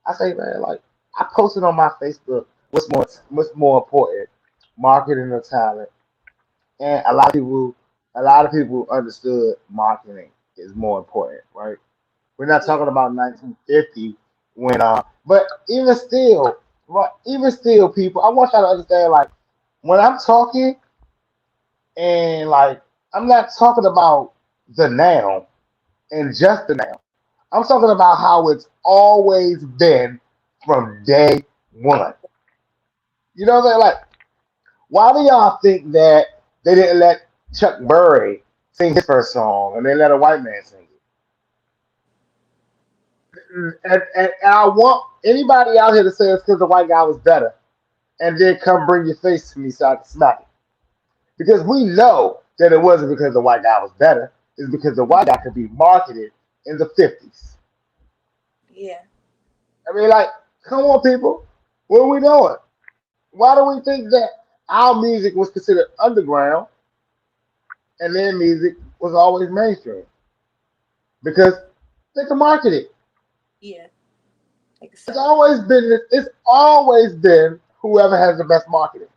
I say, man, like I posted on my Facebook what's more important, marketing or talent, and a lot of people understood marketing is more important, right? We're not Yeah. talking about 1950 but even still, people, I want y'all to understand, like when I'm talking and like I'm not talking about the now and just the now. I'm talking about how it's always been from day one. You know what I'm saying? Like, why do y'all think that they didn't let Chuck Berry sing his first song and they let a white man sing it? And I want anybody out here to say it's because the white guy was better and then come bring your face to me so I can smack it. Because we know that it wasn't because the white guy was better. It's because the white guy could be marketed in the 50s. Yeah. I mean, like, come on, people. What are we doing? Why do we think that our music was considered underground and their music was always mainstream? Because they can market it. Yeah. They can It's sell it. always been it's always been whoever has the best marketing.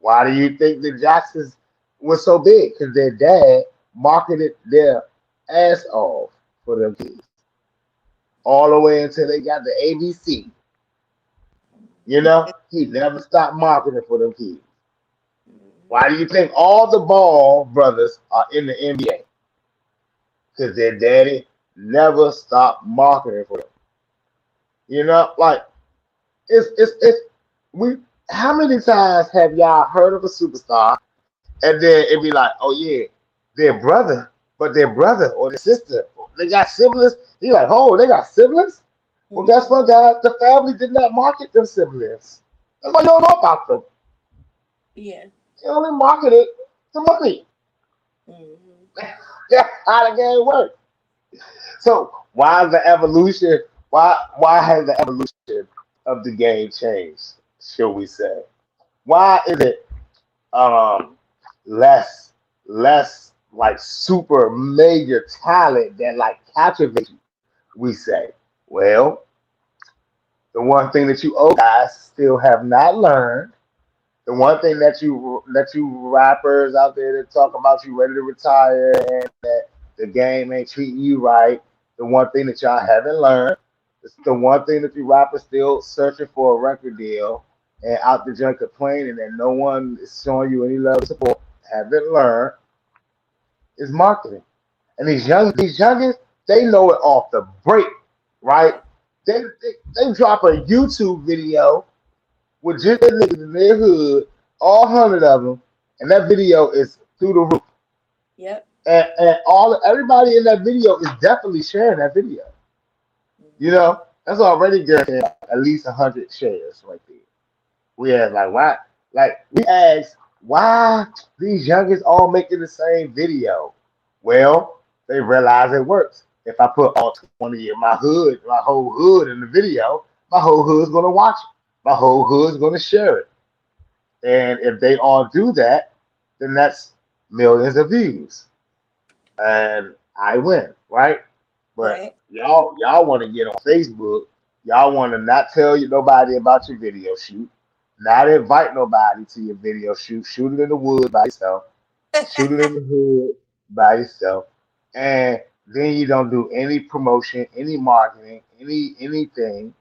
Why do you think the Jacksons was so big? Because their dad marketed their ass off for them kids. All the way until they got the ABC. He never stopped marketing for them kids. Mm-hmm. Why do you think all the Ball brothers are in the NBA? Because their daddy never stopped marketing for them. Like it's we. How many times have y'all heard of a superstar And then it'd be like, oh yeah, their brother, but their brother or their sister, they got siblings. He like, oh, they got siblings. Well, guess Mm-hmm. what, guys? The family did not market them siblings. That's why you don't know about them. Yeah. They only marketed the money. Mm-hmm. That's how the game works. So why the evolution? Why has the evolution of the game changed? Shall we say? Why is it um less less like super major talent that like captivates you? We say, well, the one thing that you old guys still have not learned. The one thing that you rappers out there that talk about you ready to retire and that the game ain't treating you right. The one thing that y'all haven't learned. It's the one thing that you rappers still searching for a record deal and out the junk complaining that no one is showing you any love and support. Haven't learned is marketing. And these youngins, they know it off the break, right? They drop a YouTube video with just their niggas in their hood, all 100 of them, and that video is through the roof. Yep. And everybody in that video is definitely sharing that video. You Mm-hmm. know, that's already guaranteed at least 100 shares right there. We had like why, like we asked why these youngins all making the same video. Well, they realize it works. If I put all 20 of my whole hood in the video, my whole hood's gonna watch it. My whole hood's gonna share it. And if they all do that, then that's millions of views. And I win, right? But Right. y'all want to get on Facebook. Y'all want to not tell you nobody about your video shoot, not invite nobody to your video shoot. Shoot it in the woods by yourself. Shoot it in the hood by yourself, and then you don't do any promotion, any marketing, anything.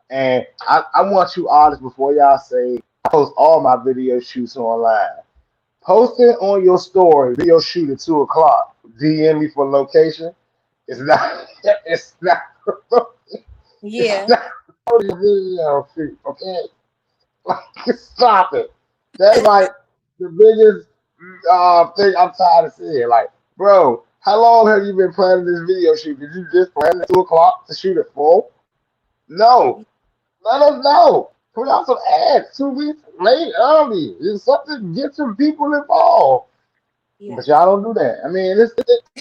And I want you honest before y'all say I post all my video shoots online. Post it on your story, video shoot at 2 o'clock. DM me for location. It's not. It's not. It's Yeah. not a video shoot. Okay, like stop it. That's like the biggest thing I'm tired of seeing. Like, bro, how long have you been planning this video shoot? Did you just plan at 2 o'clock to shoot at 4? No, let us know. Put out some ads 2 weeks late, early. It's something get some people involved. But Yes. y'all don't do that. I mean,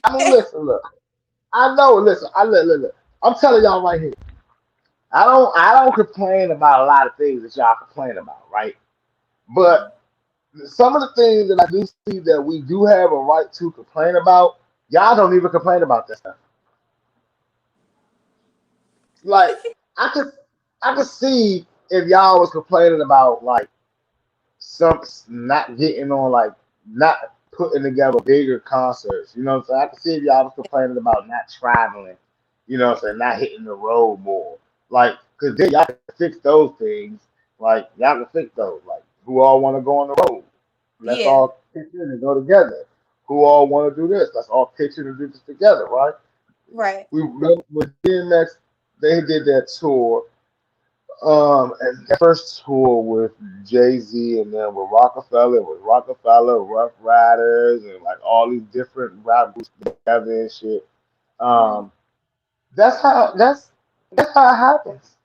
I mean, listen, look. I know. Listen, look. I'm telling y'all right here. I don't complain about a lot of things that y'all complain about, right? Mm-hmm. But some of the things that I do see that we do have a right to complain about, y'all don't even complain about that stuff. Like I could I could see if y'all was complaining about like some not getting on like not putting together bigger concerts. You know what I'm saying? I can see if y'all was complaining about not traveling. You know what I'm saying? Not hitting the road more. Like, cause then y'all can fix those things. Like y'all can fix those. Like who all want to go on the road? Let's Yeah. all pitch in and go together. Who all want to do this? Let's all pitch in and do this together, right? Right. We remember with DMX, they did that tour and the first tour with Jay Z and then with Rockefeller, Rough Riders, and like all these different rap groups together and shit. Mm-hmm. Um, that's how it happens.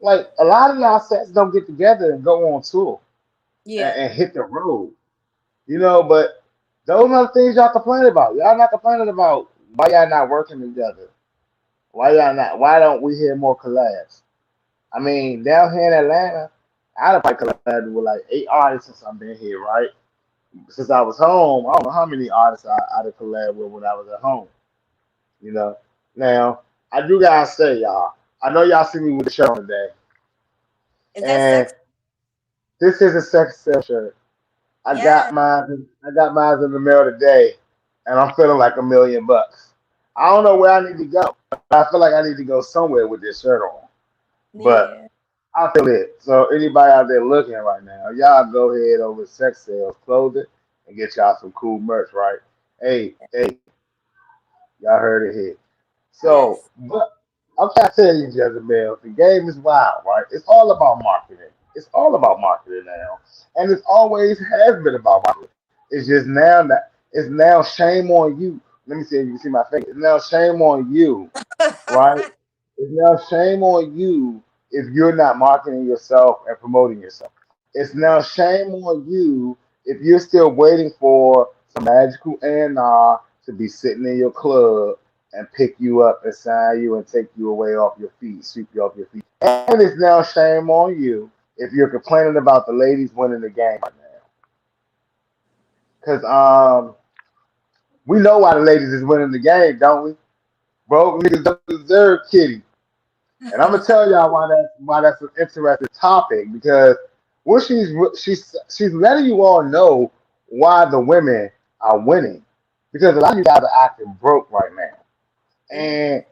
Like a lot of y'all sets don't get together and go on tour Yeah. and hit the road, you know. But those are the things y'all complain about. Y'all not complaining about why y'all not working together. Why y'all not? Why don't we hear more collabs? I mean, down here in Atlanta, I'd have probably collabed with like 8 artists since I've been here, right? Since I was home, I don't know how many artists I'd have collabed with when I was at home, you know. Now, I do gotta say, y'all, I know y'all see me with the shirt on today, Is that and sex? this is a Sixxcess shirt. Yeah. I got mine in the mail today, and I'm feeling like $1 million. I don't know Mm. where I need to go. I feel like I need to go somewhere with this shirt on, but Yeah. I feel it. So anybody out there looking right now, y'all go ahead over to Sex Sales Clothing and get y'all some cool merch, right? Hey, y'all heard it here. So, Yes. but I'm trying to tell you, Jezebel, the game is wild, right? It's all about marketing. It's all about marketing now, and it's always has been about marketing. It's just now that it's now shame on you. Let me see if you can see my face. It's now shame on you, right? It's now shame on you if you're not marketing yourself and promoting yourself. It's now Right. shame on you if you're still waiting for some magical Anna to be sitting in your club and pick you up and sign you and take you away off your feet, sweep you off your feet. And it's now shame on you if you're complaining about the ladies winning the game right now. Because we know why the ladies is winning the game, don't we? Broke niggas don't deserve kitty. And I'm gonna tell y'all why that's an interesting topic because what she's letting you all know why the women are winning because a lot of you guys are acting broke right now, Mhm. and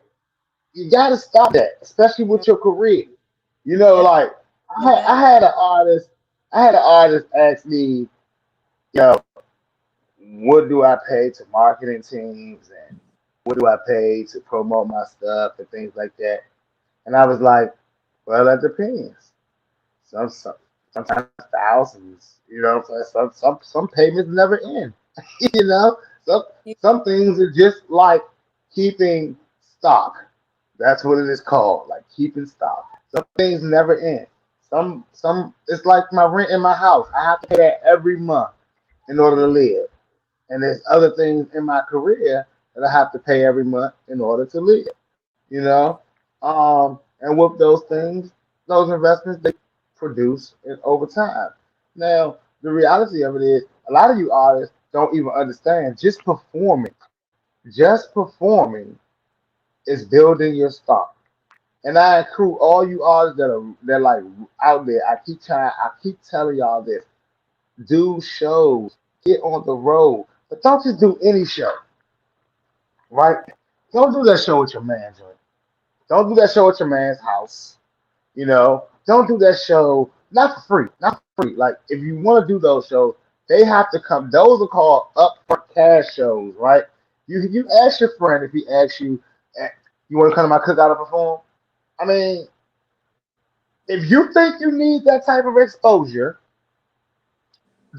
you gotta stop that, especially with your career. You know, Yep. like Yep. Yep. I had an artist ask me, yo, what do I pay to marketing teams and what do I pay to promote my stuff and things like that, and I was like, well, that depends. Some sometimes thousands. You know, some payments never end. You know, some Yep. some things are just like keeping stock. That's what it is called, like keeping stock. Some things never end. Some it's like my rent in my house. I have to pay that every month in order to Mhm. live. And there's other things in my career that I have to pay every month in order to live. You know, and with those things, those investments they produce it over time. Now, the reality of it is, a lot of you artists don't even understand. Just performing is building your stock. And I include all you artists that are like out there. I keep telling y'all this. Do shows, get on the road, but don't just do any show, right? Don't do that show with your man, joint. Don't do that show at your man's house. You know, don't do that show not for free, not for free. Like if you want to do those shows, they have to come. Those are called upfront cash shows, right? You ask your friend if he asks you, you want to come to my cookout to perform? I mean, if you think you need that type of exposure,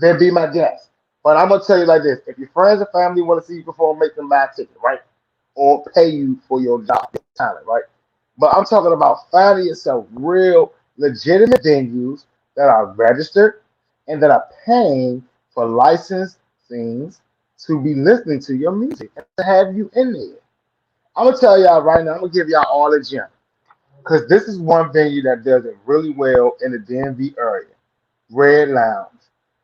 then be my guest. But I'm gonna tell you like this: if your friends and family want to see you perform, make them buy a ticket, right? Or pay you for your job, your talent, right? But I'm talking about finding yourself real, legitimate venues that are registered and that are paying for licensed things to be listening to your music and to have you in there. I'm gonna tell y'all right now. I'm gonna give y'all all a gem because this is one venue that does it really well in the DMV area. Red Lounge.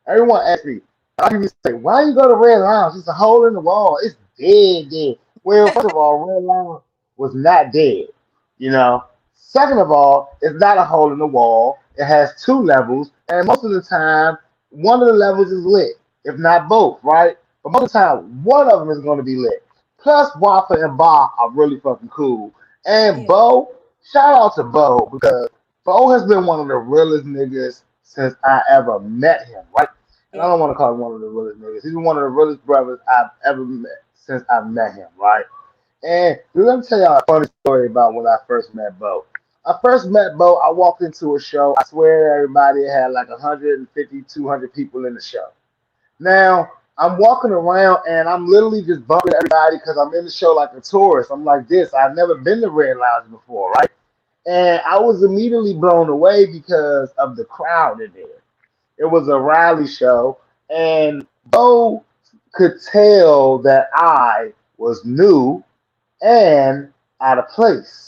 Everyone asks me, a lot of people say, why you go to Red Lounge? It's a hole in the wall. It's dead, dead. Well, first of all, Red Lounge was not dead. You know. Second of all, it's not a hole in the wall. It has two levels, and most of the time, one of the levels is lit, if not both, right? But most of the time, one of them is going to be lit. Plus, Waffle and Bar are really fucking cool. And Yeah. Bo, shout out to Bo because Bo has been one of the realest niggas since I ever met him, right? And I Yeah. don't want to call him one of the realest niggas. He's one of the realest brothers I've ever met since I've met him, right? And let me tell y'all a funny story about when I first met Bo. I first met Bo, I walked into a show. I swear everybody had like 150, 200 people in the show. Now, I'm walking around and I'm literally just bumping everybody because I'm in the show like a tourist. I'm like this. I've never been to Red Lounge before, right? And I was immediately blown away because of the crowd in there. It was a rally show, and Bo could tell that I was new and out of place.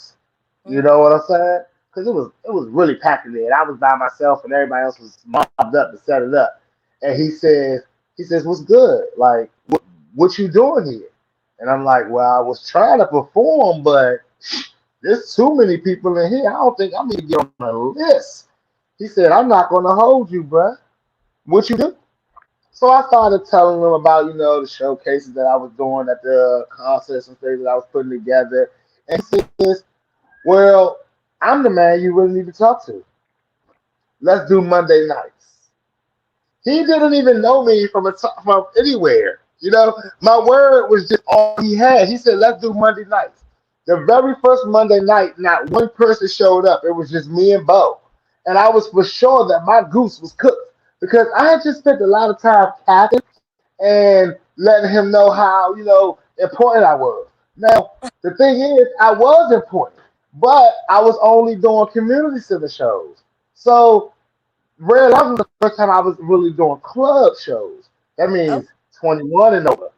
You know Mhm. what I'm saying? Because it was really packed in there. And I was by myself, and everybody else was mobbed up to set it up. And he says, "What's good? Like, what you doing here?" And I'm like, "Well, I was trying to perform, but there's too many people in here. I don't think I'm gonna get on the list." He said, "I'm not gonna hold you, bruh. What you do?" So I started telling them about, the showcases that I was doing at the concerts and things that I was putting together. And he says, well, I'm the man you really need to talk to. Let's do Monday nights. He didn't even know me from anywhere. My word was just all he had. He said, let's do Monday nights. The very first Monday night, not one person showed up. It was just me and Bo. And I was for sure that my goose was cooked because I had just spent a lot of time tapping and letting him know how, important I was. Now, the thing is, I was important, but I was only doing community center shows. So, Red Lounge was the first time I was really doing club shows. That Oh, means 21 and over,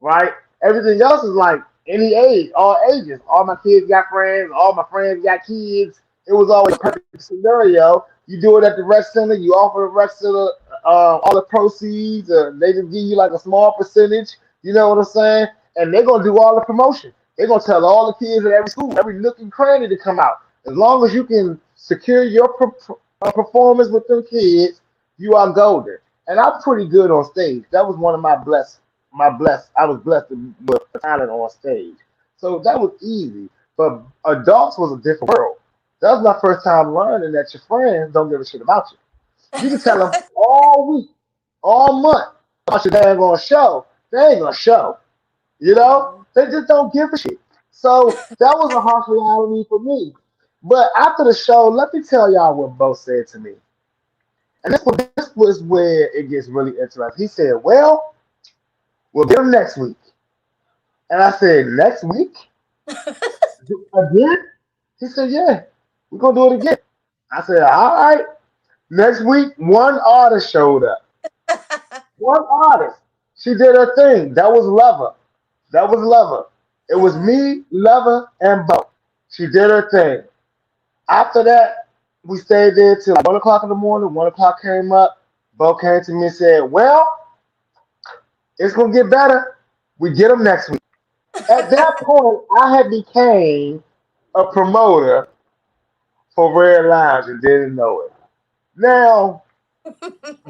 right? Everything else is like any age, all ages. All my kids got friends, all my friends got kids. It was always a perfect scenario. You do it at the rec center, you offer the rec center all the proceeds, they just give you like a small percentage, you know what I'm saying? And they're gonna do all the promotion. They're gonna tell all the kids at every school, every nook and cranny to come out. As long as you can secure your performance with them kids, you are golden. And I'm pretty good on stage. That was one of I was blessed with talent on stage. So that was easy. But adults was a different world. That was my first time learning that your friends don't give a shit about you. You can tell them all week, all month about your damn gonna show. They ain't gonna show. You know? mm. They just don't give a shit. So that was a harsh reality for me. But after the show, let me tell y'all what Bo said to me. And this was where it gets really interesting. He said, well, we'll get them next week. And I said, next week? Again? He said, yeah, we're going to do it again. I said, all right. Next week, one artist showed up. One artist. She did her thing. That was Lover. That was Lover. It was me, Lover, and Bo. She did her thing. After that, we stayed there till like 1 o'clock in the morning. 1 o'clock came up. Bo came to me and said, well, it's going to get better. We get them next week. At that point, I had became a promoter for Red Lounge and didn't know it. Now,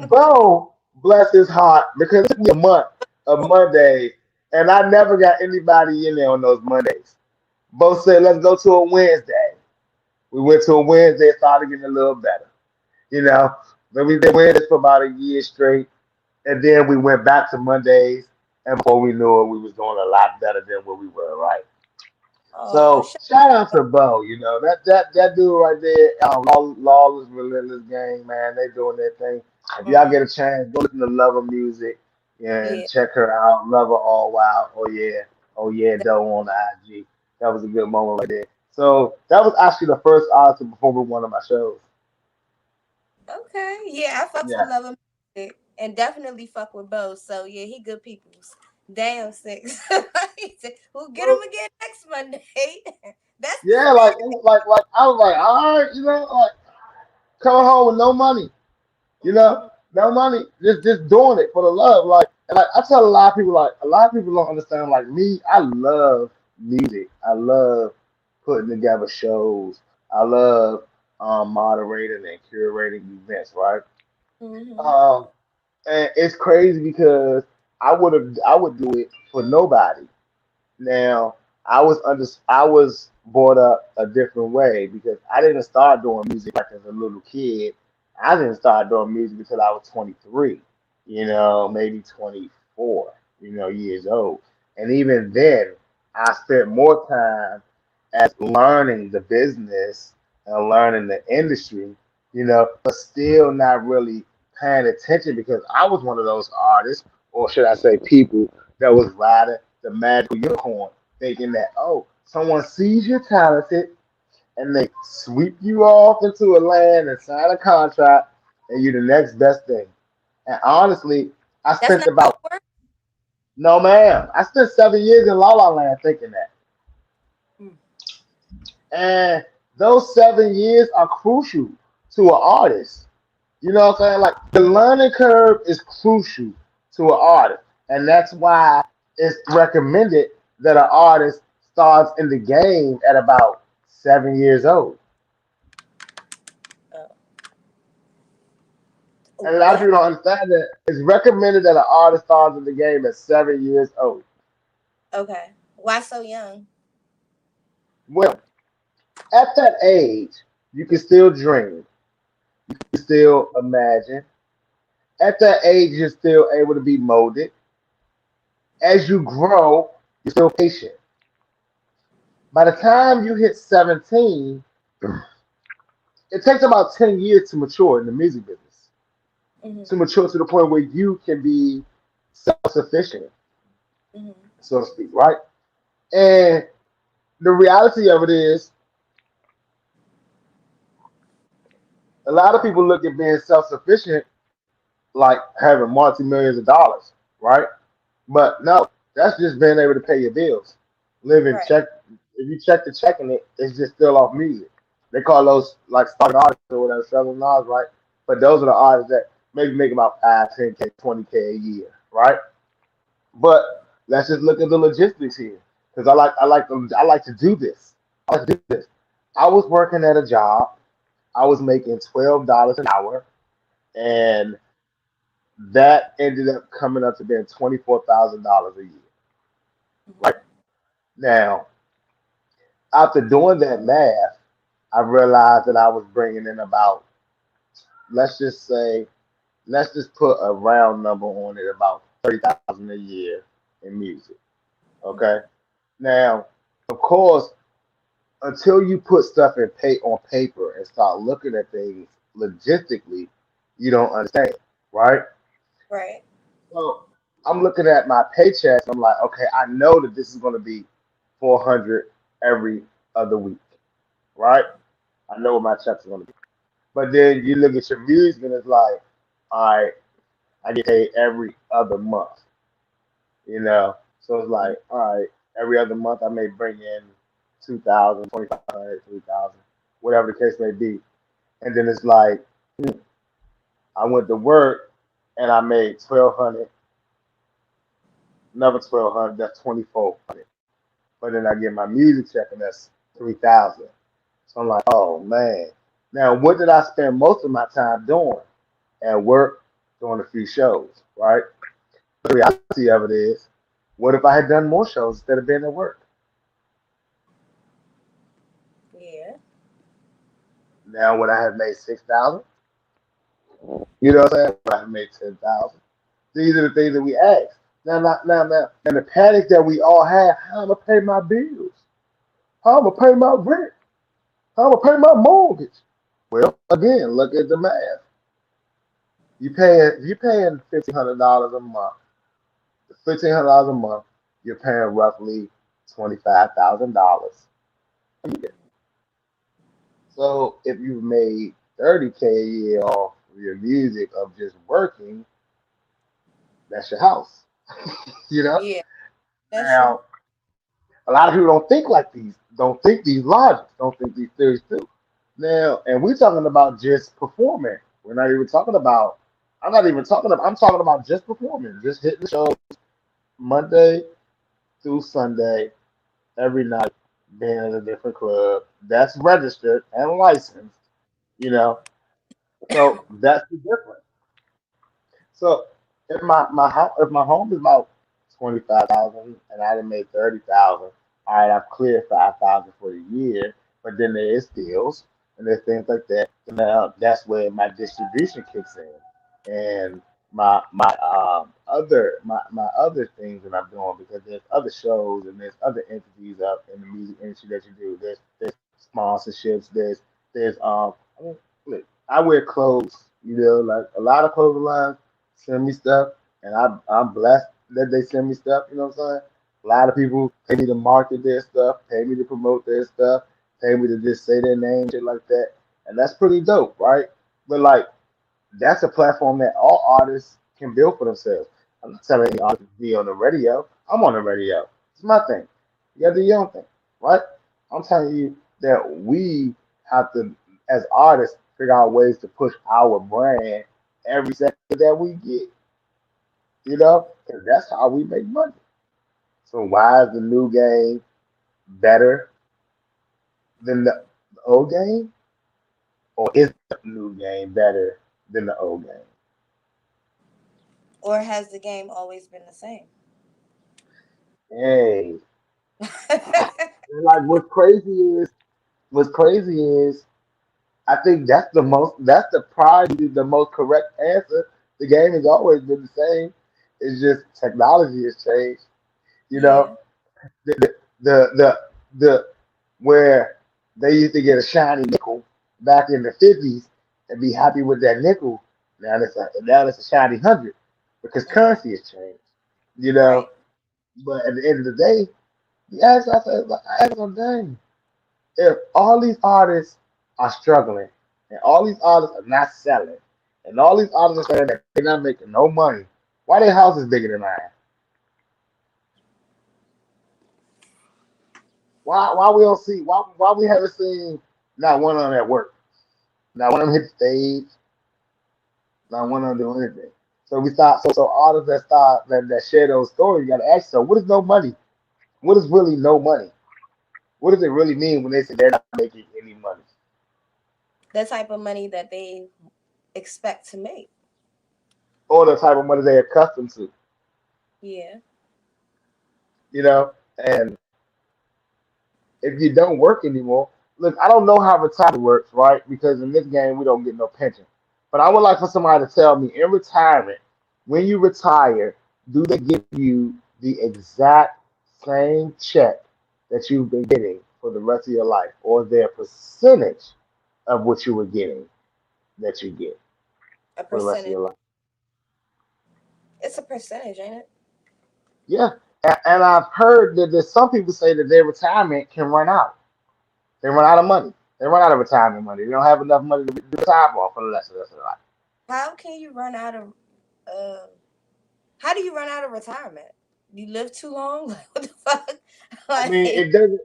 Bo, bless his heart, because it took me a month of Mondays, and I never got anybody in there on those Mondays. Bo said, let's go to a Wednesday. We went to a Wednesday, it started getting a little better. You know, then we did Wednesdays for about a year straight, and then we went back to Mondays, and before we knew it, we was doing a lot better than what we were, right? Oh, So shout out to Bo, that dude right there, Lawless Relentless Gang, man, they doing their thing. If y'all mm, get a chance, go listen to Lover music and yeah. check her out. Lover All Wild, oh yeah, Doe on the IG. That was a good moment right there. So that was actually the first artist to perform at one of my shows. Okay. Yeah, I fucks with Yeah, Love and Music and definitely fuck with both. So yeah, he good peoples. Damn six. He said, we'll get him well, again next Monday. That's the yeah, like I was like, all right, like coming home with no money. You know, spirit. no money, just doing it for the love. And like I tell a lot of people, like a lot of people don't understand. Like me, I love music. I love putting together shows. I love moderating and curating events. Right. Mm-hmm. Um, and it's crazy because I would do it for nobody. Now, I was brought up a different way because I didn't start doing music like as a little kid. I didn't start doing music until I was 23, maybe 24, years old. And even then, I spent more time as learning the business and learning the industry, but still not really paying attention because I was one of those artists, or should I say people, that was riding the magical unicorn, thinking that, oh, someone sees you're talented and they sweep you off into a land and sign a contract and you're the next best thing. And honestly, I That's spent not how it about, works. no ma'am, I spent 7 years in La La Land thinking that. Mm. And those 7 years are crucial to an artist. You know what I'm saying? Like the learning curve is crucial to an artist. And that's why it's recommended that an artist starts in the game at about 7 years old. Uh, And a lot of what? people don't understand that it's recommended that an artist starts in the game at 7 years old. Okay. Why so young? Well, at that age, you can still dream, you can still imagine. At that age, you're still able to be molded. As you grow, you're still patient. By the time you hit 17, it takes about 10 years to mature in the music business. Hmm. To mature to the point where you can be self-sufficient, Mhm. so to speak, right? And the reality of it is, a lot of people look at being self-sufficient like having multi-millions of dollars, right? But no, that's just being able to pay your bills. Living Right. check. If you check the checking it, it's just still off music. They call those like starting artists or whatever, selling artists, right? But those are the artists that maybe make about 5, 10K, 20K a year, right? But let's just look at the logistics here, because I like to do this. I like to do this. I was working at a job. I was making $12 an hour, and that ended up coming up to being $24,000 a year. Right Mhm. now, after doing that math, I realized that I was bringing in about, let's just say, let's just put a round number on it, about 30,000 a year in music. Okay. Mhm. Now, of course, until you put stuff on paper and start looking at things logistically, you don't understand, right? Right. So I'm looking at my paychecks. I'm like, okay, I know that this is going to be 400 every other week, right? I know what my checks are going to be. But then you look at your music and it's like, all right, I get paid every other month, you know? So it's like, all right, every other month I may bring in 2,000, 2,500, 3,000, whatever the case may be. And then it's like, hmm, I went to work and I made 1,200, another 1,200, that's 2,400. But then I get my music check and that's 3,000. So I'm like, oh man. Now, what did I spend most of my time doing? At work, doing a few shows, right? The reality of it is, what if I had done more shows instead of being at work? Yeah. Now, would I have made 6,000? You know what I'm saying? Would I have made 10,000? These are the things that we ask. Now, and the panic that we all have: how am I pay my bills? How am I pay my rent? How am I pay my mortgage? Well, again, look at the math. You paying $1,500 a month. $1,500 a month. You're paying roughly $25,000. So if you've made 30K a year off of your music of just working, that's your house. You know. Yeah. That's true. Now, a lot of people don't think like these. Don't think these logics. Don't think these theories too. Now, and we're talking about just performing. We're not even talking about. I'm not even talking about. I'm talking about just performing, just hitting the show Monday through Sunday every night, being in a different club. That's registered and licensed. You know, so that's the difference. So if my home is about 25,000 and I done made 30,000, all right, I've cleared 5,000 for the year. But then there is deals and there's things like that. So now that's where my distribution kicks in, and my other things that I'm doing, because there's other shows and there's other entities up in the music industry that you do. There's sponsorships. There's I mean, look, I wear clothes. You know, like a lot of clothing lines send me stuff, and I'm blessed that they send me stuff. You know what I'm saying? A lot of people pay me to market their stuff, pay me to promote their stuff, pay me to just say their name, shit like that, and that's pretty dope, right? But like, that's a platform that all artists can build for themselves. I'm not telling any artist to be on the radio. I'm on the radio. It's my thing. You gotta do your own thing, right? I'm telling you that we have to, as artists, figure out ways to push our brand every second that we get, you know, because that's how we make money. So why is the new game better than the old game, or is the new game better than the old game? Or has the game always been the same? Hey, and like what's crazy is I think that's the probably the most correct answer. The game has always been the same. It's just technology has changed. You know, Yeah. the the the where they used to get a shiny nickel back in the 50s and be happy with that nickel. Now it's a shiny 100 because Hmm. currency has changed. you know. Right. But at the end of the day, I asked them, dang, if all these artists are struggling and all these artists are not selling and all these artists are saying that they're not making no money, why their house is bigger than mine? Why we don't see why we haven't seen not one of them at work, not one of them hit the stage, not one of them doing anything. So we start so artists that start that share those stories, you gotta ask yourself, what is no money? What is really no money? What does it really mean when they say they're not making any money? The type of money that they expect to make. Or the type of money they're accustomed to, Yeah. you know? And if you don't work anymore, look, I don't know how retirement works, right? Because in this game we don't get no pension. But I would like for somebody to tell me in retirement, when you retire, do they give you the exact same check that you've been getting for the rest of your life? Or is there a percentage of what you were getting that you get A for the rest of percentage. your life? It's a percentage, ain't it? Yeah. And I've heard that there's some people say that their retirement can run out. They run out of money. They run out of retirement money. They don't have enough money to retire for the rest of their life. How can you run out of uh how do you run out of retirement? You live too long? Like what the fuck? I mean, Like it doesn't.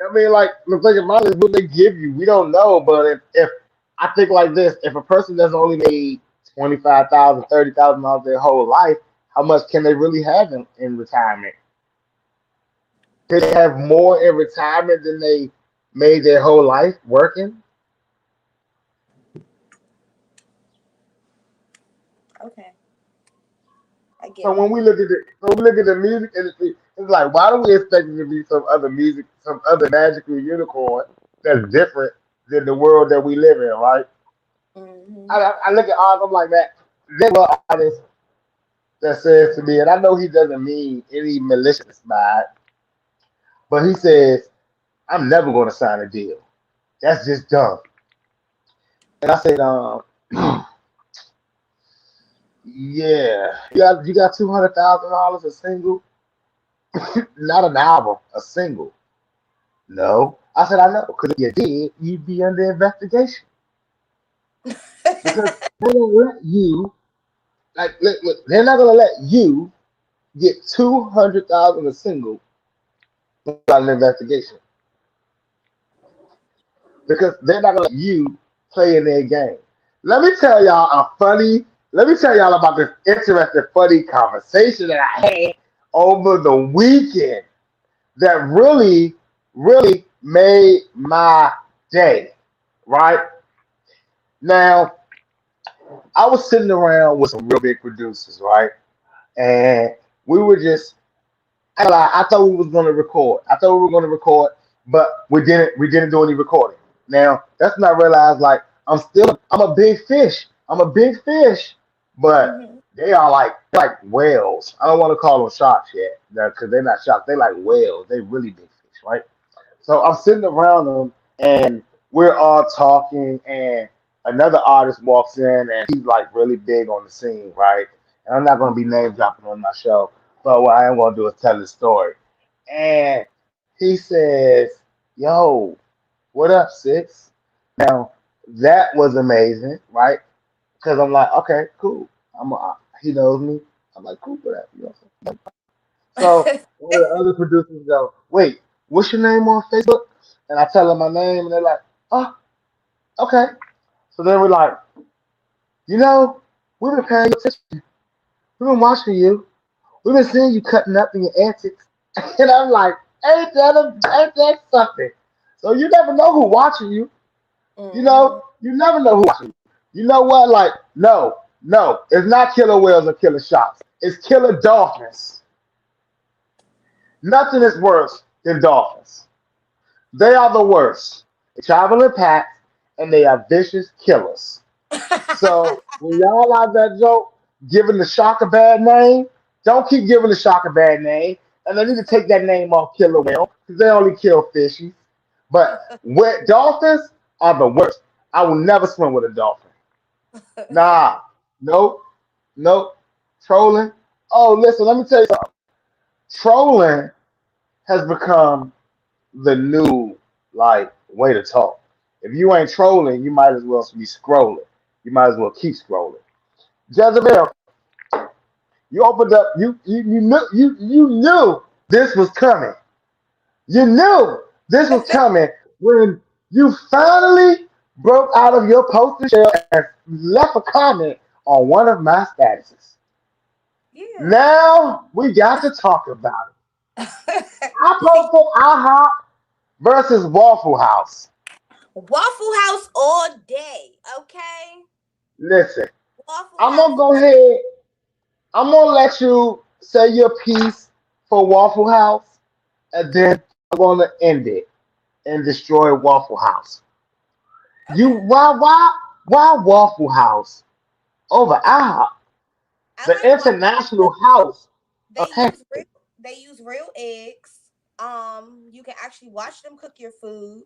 I mean, like the thing about it is what they give you. We don't know, but if I think like this, if a person that's only made 25,000, $30,000 their whole life, how much can they really have in retirement? Can they have more in retirement than they made their whole life working? okay, I get So it. when we look at the music industry, it's like, why do we expect it to be some other music, some other magical unicorn that's different than the world that we live in, right? Hmm. I look at artists, I'm like, man, there's one artist that says to me, and I know he doesn't mean any malicious by it, but he says, I'm never going to sign a deal. That's just dumb. And I said, yeah, you got $200,000 a single, not an album, a single. No. I said, I know, because if you did, you'd be under investigation. Because they don't let you, like, look, they're not going to let you get 200,000 a single without an investigation. Because they're not going to let you play in their game. Let me tell y'all let me tell y'all about this interesting, funny conversation that I had over the weekend that really, really made my day, right? Now, I was sitting around with some real big producers, right? And we were just, I thought we was gonna record. I thought we were gonna record, but we didn't do any recording. Now that's when I realized like I'm a big fish. I'm a big fish, but Hmm. they are like whales. I don't want to call them sharks yet, because they're not sharks. They like whales. They really big fish, right? So I'm sitting around them and we're all talking and another artist walks in and he's like really big on the scene, right? And I'm not gonna be name dropping on my show, but what I am gonna do is tell the story. And he says, Yo, what up, Six? Now that was amazing, right? Because I'm like, okay, cool. He knows me. I'm like, cool for that. You know what I'm saying? So one of the other producers go, wait, what's your name on Facebook? And I tell them my name, and they're like, oh, okay. So then we're like, you know, we've been paying attention. We've been watching you. We've been seeing you cutting up in your antics. And I'm like, ain't that something? So you never know who watching you. Hmm. You never know who watching you. You know what? Like, no, it's not killer whales or killer sharks. It's killer dolphins. Nothing is worse than dolphins. They are the worst. They travel in packs and they are vicious killers. So when y'all like that joke, giving the shark a bad name, don't keep giving the shark a bad name. And they need to take that name off killer whale because they only kill fishies. But wet dolphins are the worst. I will never swim with a dolphin. Nah, nope, nope. Trolling. Oh, listen, let me tell you something. trolling has become the new like way to talk. If you ain't trolling, you might as well be scrolling. You might as well keep scrolling. Jezebel, you opened up. You knew this was coming. You knew this was coming when you finally broke out of your poster shell and left a comment on one of my statuses. Yeah. Now we got to talk about it. I posted IHOP versus Waffle House. Waffle House all day, okay? Listen, Waffle I'm gonna House. go ahead. I'm gonna let you say your piece for Waffle House, and then I'm gonna end it and destroy Waffle House. You Okay. why Waffle House over IHOP, I the like Waffle international because house they of use real pancakes? they use real eggs. You can actually watch them cook your food.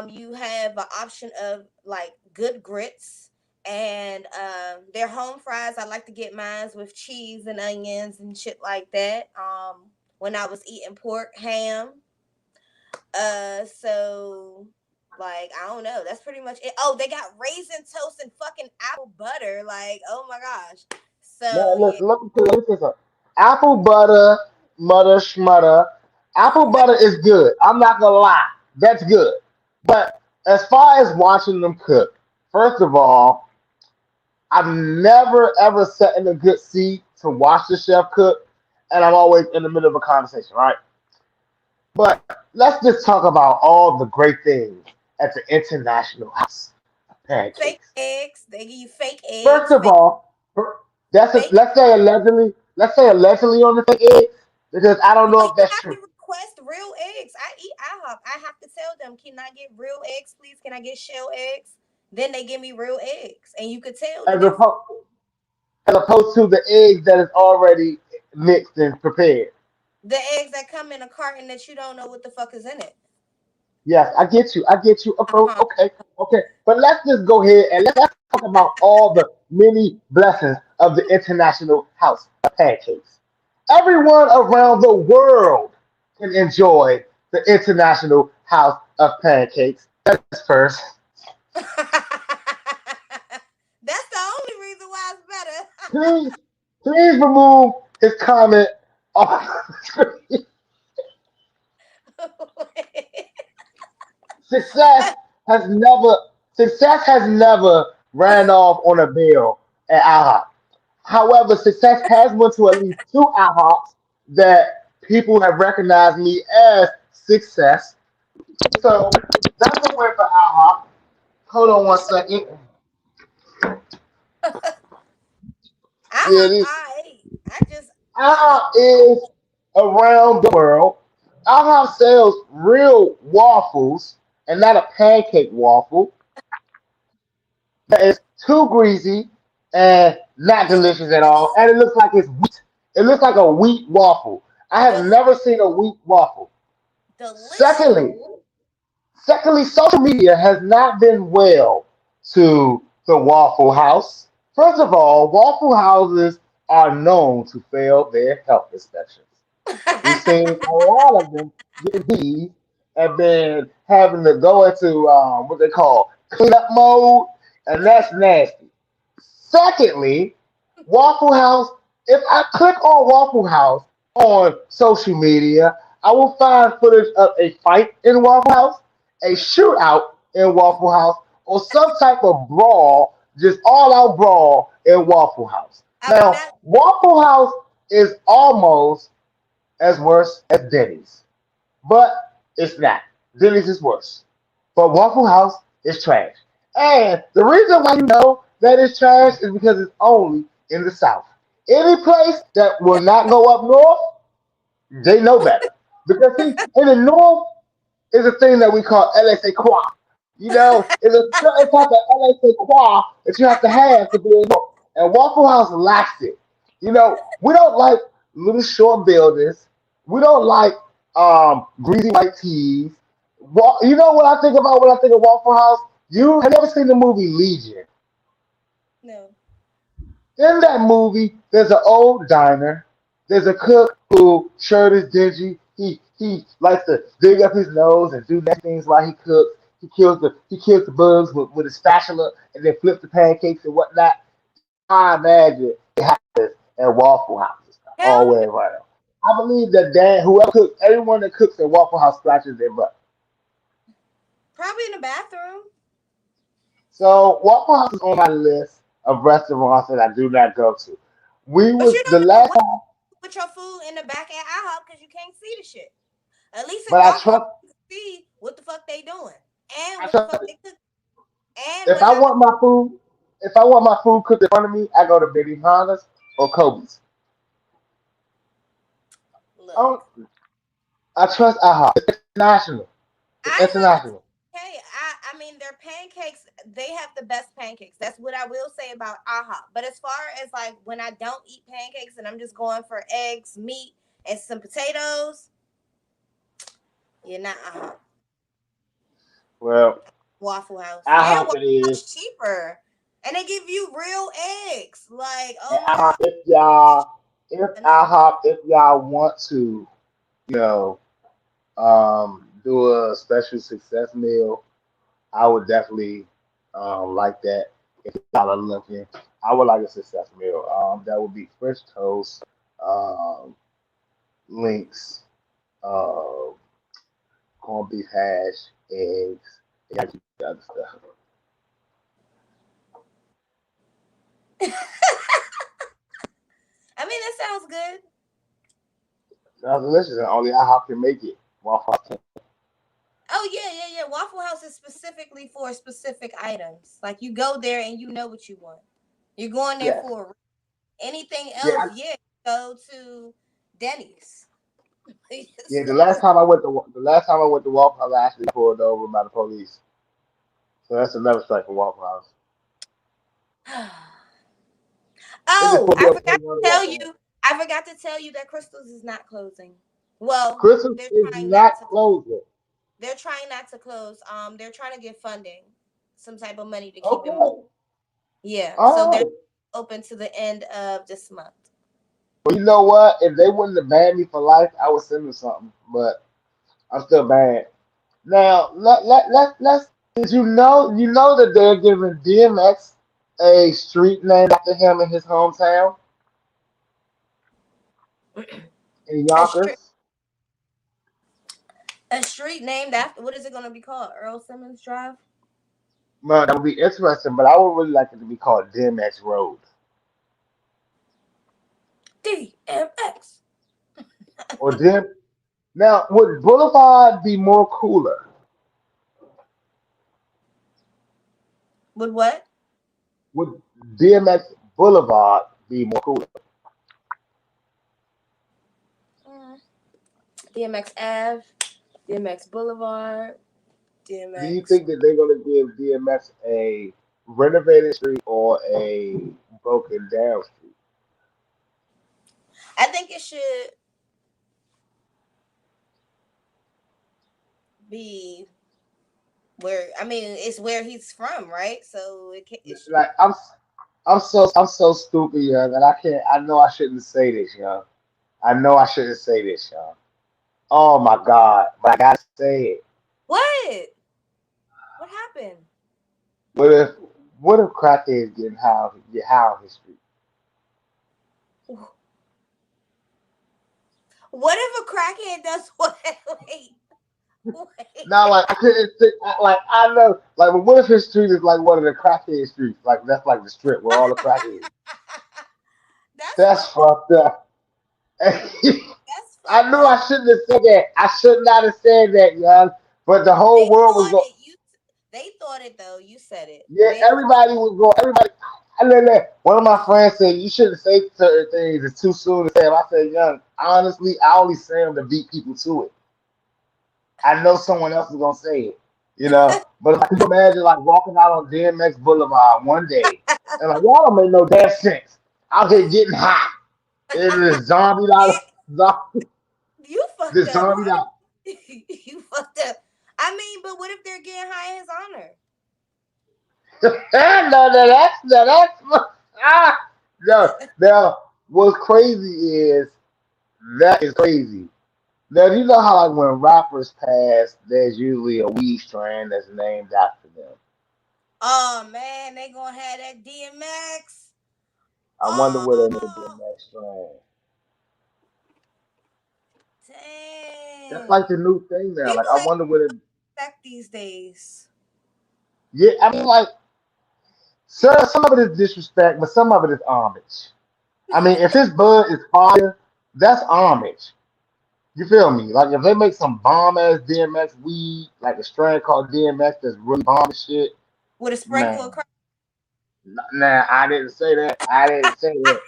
You have an option of like good grits and their home fries. I like to get mine with cheese and onions and shit like that. When I was eating pork ham. So like I don't know. That's pretty much it. Oh, they got raisin toast and fucking apple butter. Like, oh my gosh. Now, So yeah. look at this. Apple butter, mutter, schmutter. Apple butter is good. I'm not gonna lie, that's good. But as far as watching them cook, first of all, I've never ever sat in a good seat to watch the chef cook, and I'm always in the middle of a conversation, right? But let's just talk about all the great things at the International House of Fake Pancakes. eggs. They give you fake First eggs, of all, fake. let's say allegedly on the fake eggs because I don't No, know you if that's have true. to request real eggs. I eat IHOP. I have to tell them, can I get real eggs, please? Can I get shell eggs? Then they give me real eggs, and you could tell the As difference. opposed as opposed to the eggs that is already mixed and prepared. The eggs that come in a carton that you don't know what the fuck is in it. Yes, I get you. I get you. Uh-huh. Okay, okay. But let's just go ahead and let's talk about all the many blessings of the International House of Pancakes. Everyone around the world can enjoy the International House of Pancakes. That's first. That's the only reason why it's better. Please, please remove his comment off the screen. Success has never success has never ran off on a bill at IHOP. However, success has went to at least two IHOPs that people have recognized me as success. So that's a win for IHOP. Hold on one second. Yeah, this I just I IHOP is around the world. IHOP sells real waffles and not a pancake waffle that is too greasy and not delicious at all. And it looks like it's wheat. It looks like a wheat waffle. I have del- never seen a wheat waffle. delicious. Secondly, secondly, social media has not been well to the Waffle House. First of all, Waffle Houses are known to fail their health inspections. We've seen a lot of them getting bees and then having to go into what they call cleanup mode, and that's nasty. Secondly, Waffle House, if I click on Waffle House on social media, I will find footage of a fight in Waffle House, a shootout in Waffle House, or some type of brawl, just all out brawl in Waffle House. I would Now, not. Waffle House is almost as worse as Denny's. But it's not. Denny's is worse. But Waffle House is trash. And the reason why you know that it's trash is because it's only in the South. Any place that will not go up north, they know better. Because see, in the North is a thing that we call LSA Qua. You know, it's a certain type of LSA Qua that you have to have to be in North. And Waffle House lacks it. You know, we don't like little short buildings. We don't like greasy white tees. You know what I think about when I think of Waffle House? You have never seen the movie Legion. No. In that movie, there's an old diner, there's a cook, who shirt is dingy. He likes to dig up his nose and do nasty things while he cooks. He kills the bugs with a spatula and then flips the pancakes and whatnot. That's how I imagine at Waffle Houses all Hell the no. way around. I believe that whoever cooks, everyone that cooks at Waffle House scratches their butt. Probably in the bathroom. So Waffle House is on my list of restaurants that I do not go to. We But was you the don't know last what time, put your food in the back at IHOP because you can't see the shit. At least at but Waffle House, you can see what the fuck they doing and I what the trust. fuck they cook and If what I happened. want my food, if I want my food cooked in front of me, I go to Benny Hanna's or Kobe's. Look, Um, I trust IHOP. It's international. It's IHOP is international. okay. I mean their pancakes, they have the best pancakes. That's what I will say about IHOP. But as far as like when I don't eat pancakes and I'm just going for eggs, meat, and some potatoes, you're not IHOP. Well, Waffle House. And IHOP Waffle it is. House cheaper. And they give you real eggs. Like, And oh my IHOP, God. No. if y'all want to, you know, do a special success meal, I would definitely like that. If y'all are looking, I would like a success meal. That would be French toast, um, links, uh, corned beef hash, eggs, and y'all keep the other stuff. I mean, that sounds good. Sounds delicious, and only IHOP can make it. Waffle House can't. Oh yeah, yeah, yeah. Waffle House is specifically for specific items. Like you go there and you know what you want. You're going there Yes. for anything Yeah, else. Yeah, go to Denny's. yeah. So, The last time I went to Waffle House, I actually pulled over by the police. So that's another strike for Waffle House. They just oh, pulled me I up forgot putting on to the tell Waffle House. you. I forgot to tell you that Crystals is not closing. Well, Christmas they're is trying not not to. closing. They're trying not to close. They're trying to get funding, some type of money to keep them open. Okay. Yeah, so All they're right. open to the end of this month. Well, you know what? If they wouldn't have banned me for life, I would send them something. But I'm still banned. Now, let's. Did you know that they're giving DMX a street named after him in his hometown in A street, Yonkers? a street named after, what is it going to be called? Earl Simmons Drive. Well, that would be interesting, but I would really like it to be called DMX Road DMX. or Dim. Now, would Boulevard be more cooler? With what? Would DMX Boulevard be more cooler? Mm, DMX Ave, DMX Boulevard, Do you DMX. think that they're going to give DMX a renovated street or a broken down street? I think it should be where, I mean, it's where he's from, right? So it should. Like I'm so stupid, young, and I can't. I know I shouldn't say this, young. I know I shouldn't say this, young. Oh my God, but I gotta say it. What? What happened? What if what if crackheads get high on his street? What if a crackhead does what? Wait, Now, wait. like I couldn't think, like I know, like but what if his street is like one of the crackhead streets? Like that's like the strip where all the crackheads. That's That's fucked up. fucked up. That's I fucked knew up. I shouldn't have said that. I should not have said that, young. But the whole They world was thought going. it. You. They thought it though. You said it. Yeah, They thought. everybody was going. Everybody. I know that. One of my friends said you shouldn't say certain things. It's too soon to say them. I said, young. Honestly, I only say them to beat people to it. I know someone else is gonna say it. But like, could you imagine like walking out on DMX Boulevard one day and like y'all don't make no damn sense. Out here getting hot. And this zombie out, zombie, You fucked this up. zombie Why? out. You fucked up. I mean, but what if they're getting high in his honor? No, that's ah, no. Now, what's crazy is That is crazy. Now, do you know how like when rappers pass, there's usually a weed strand that's named after them. Oh man, they gonna have that DMX. I wonder where they named Oh the next strand. That's damn. like the new thing now. Like People I ain't wonder where the respect these days. yeah. I mean, like some of it is disrespect, but some of it is homage. I mean, if his bud is fire, that's homage. You feel me? Like if they make some bomb ass DMX weed, like a strand called DMX that's really bomb as shit, With a sprinkle of man. crack. Nah, I didn't say that. I didn't say that.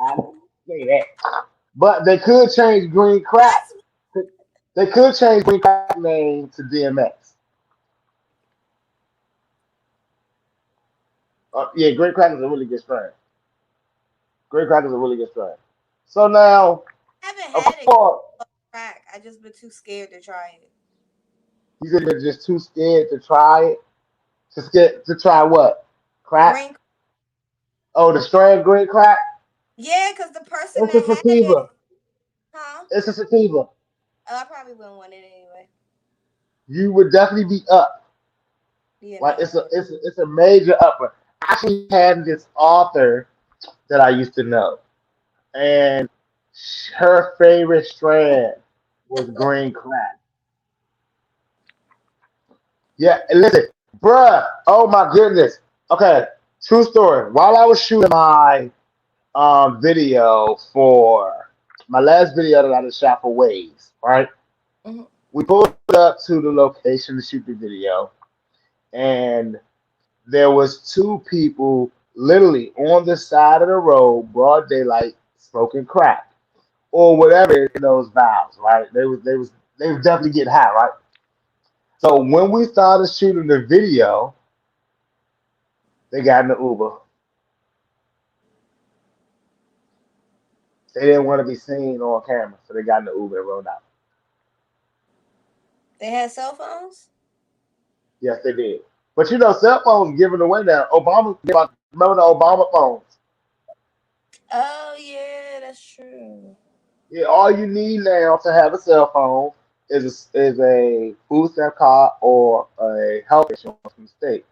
I didn't say that. But they could change Green Crack. That's They could change Green Crack name to DMX. Yeah, Green Crack is a really good strain. Green Crack is a really good strain. So now, I haven't of had it course, crack. I just been too scared to try it. you said you're just too scared to try it. To scared to try what? Crack? Green. Oh, the strain Green Crack. Yeah, because the person It's a that had sativa. it, huh? It's a sativa. Oh, I probably wouldn't want it anyway. You would definitely be up. Yeah, Like no. it's a major upper. I actually had this author that I used to know, and her favorite strand was Green Crack. Yeah, and listen, bruh. Oh my goodness. Okay, true story. While I was shooting my video for my last video that I just shot for Waves, right? Mhm. We pulled up to the location to shoot the video, and there was two people literally on the side of the road, broad daylight, smoking crack or whatever in those valves, right? They was definitely getting high, right? So when we started shooting the video, they got in the Uber. They didn't want to be seen on camera, so they got in the Uber and rode out. They had cell phones. Yes, they did. But you know, cell phones giving away now. Remember the Obama phones? Oh yeah, that's true. Yeah, all you need now to have a cell phone is a food stamp card or a health insurance from the state.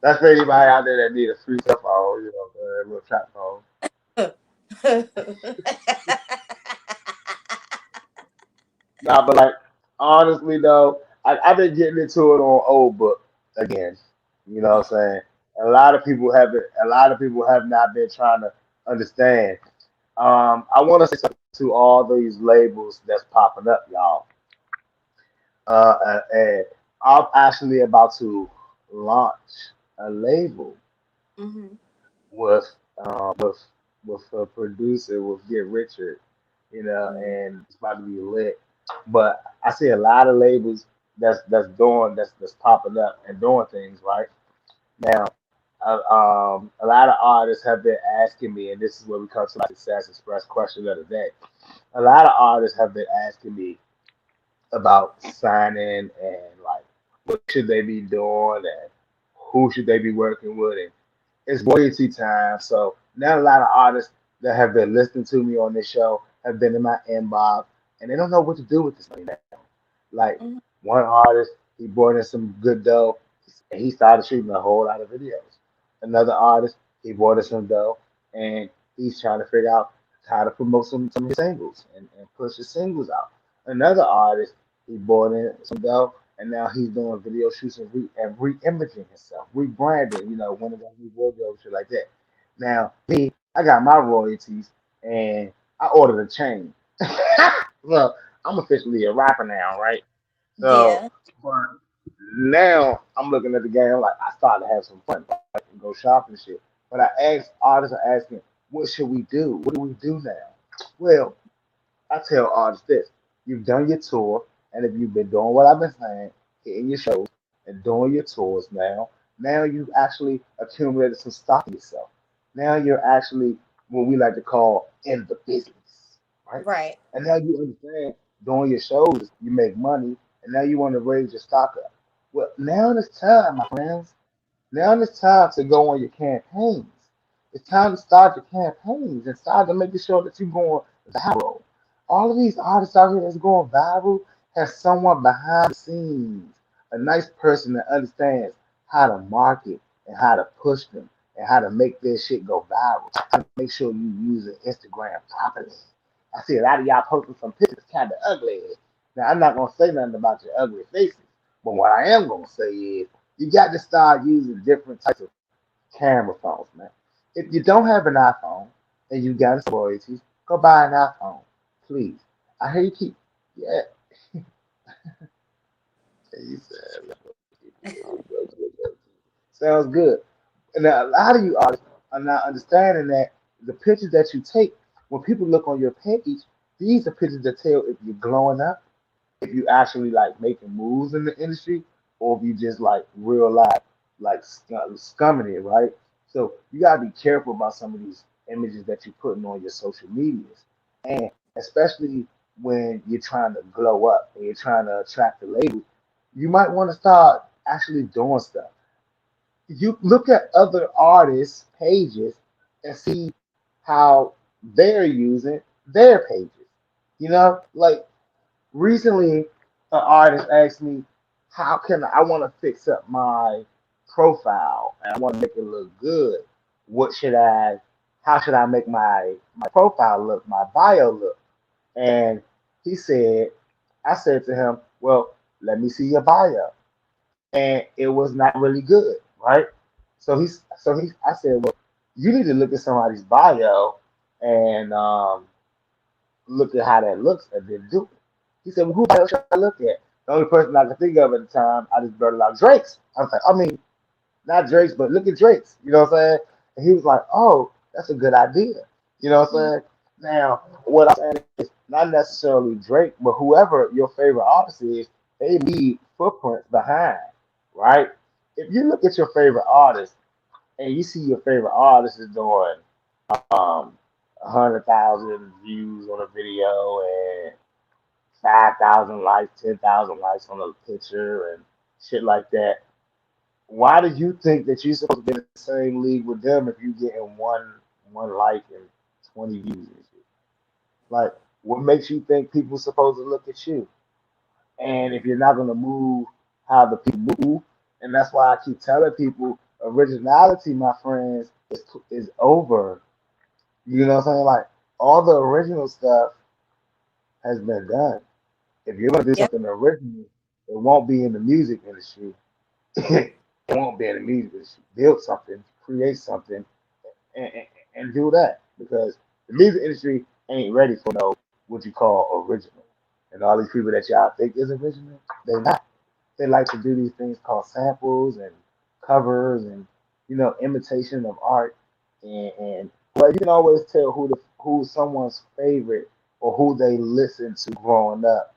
That's for anybody out there that need a free cell phone, a little trap phone. Nah, but like honestly though, I've been getting into it on old book again. You know what I'm saying? A lot of people have not been trying to understand. I want to say something to all these labels that's popping up, y'all. And I'm actually about to launch a label hmm with with a producer with Get Richard, hmm and it's about to be lit. But I see a lot of labels that's popping up and doing things right now. A lot of artists have been asking me, and this is where we come to my Success Express question of the day. A lot of artists have been asking me about signing and like what should they be doing and who should they be working with, and it's royalty time. So now a lot of artists that have been listening to me on this show have been in my inbox and they don't know what to do with this money now. Like hmm one artist, he brought in some good dough and he started shooting a whole lot of videos. Another artist, he brought in some dough and he's trying to figure out how to promote some of his singles and push his singles out. Another artist, he brought in some dough and now he's doing video shoots and re-imaging himself, rebranding, one of those new wardrobe shit like that. Now, me, I got my royalties and I ordered a chain. Well, I'm officially a rapper now, right? So, Yeah. but now I'm looking at the game like I started to have some fun, right? And go shopping and shit. But artists are asking, what should we do? What do we do now? Well, I tell artists this: you've done your tour, and if you've been doing what I've been saying, hitting your shows and doing your tours now you've actually accumulated some stock in yourself. Now you're actually what we like to call in the business, right? Right. And now you understand doing your shows, you make money, and now you want to raise your stock up. Well, now it's time, my friends. Now it's time to go on your campaigns. It's time to start your campaigns and start to making sure that you're going viral. All of these artists out here that's going viral have someone behind the scenes, a nice person that understands how to market and how to push them and how to make their shit go viral. How to make sure you using Instagram properly. I see a lot of y'all posting some pictures kind of ugly. Now I'm not gonna say nothing about your ugly faces, but what I am gonna say is you got to start using different types of camera phones, man. If you don't have an iPhone and you got royalties, go buy an iPhone, please. I hear you keep, yeah. You said, sounds good. And now a lot of you artists are not understanding that the pictures that you take, when people look on your page, these are pictures that tell if you're glowing up, if you actually like making moves in the industry, or if you just like real life, like scumming it, right? So you gotta be careful about some of these images that you're putting on your social medias, and especially when you're trying to glow up and you're trying to attract the labels, you might want to start actually doing stuff. You look at other artists' pages and see how they're using their pages. You know, like recently, an artist asked me, "How can I want to fix up my profile and I want to make it look good? What should I? How should I make my profile look, my bio look?" And he said, "I said to him, well, let me see your bio," and it was not really good, right? I said, well, you need to look at somebody's bio and look at how that looks and then do it. He said, well, who bio should I look at? The only person I could think of at the time, I just blurted out Drake's. I was like, I mean, not Drake's, but look at Drake's. You know what I'm saying? And he was like, oh, that's a good idea. You know what I'm Mm. saying? Now, what I'm saying is not necessarily Drake, but whoever your favorite artist is, they leave footprints behind, right? If you look at your favorite artist and you see your favorite artist is doing um 100,000 views on a video and 5,000 likes, 10,000 likes on a picture and shit like that, why do you think that you're supposed to be in the same league with them if you getting one like and 20 views and shit? Like, what makes you think people supposed to look at you? And if you're not gonna move how the people move, and that's why I keep telling people, originality, my friends, is over. You know what I'm saying? Like all the original stuff has been done. If you're gonna do Yep. something original, it won't be in the music industry. It won't be in the music industry. Build something, create something, and, and, and do that because the music industry ain't ready for no what you call original. And all these people that y'all think is original, they not. They like to do these things called samples and covers and imitation of art. And well, you can always tell who's someone's favorite or who they listen to growing up,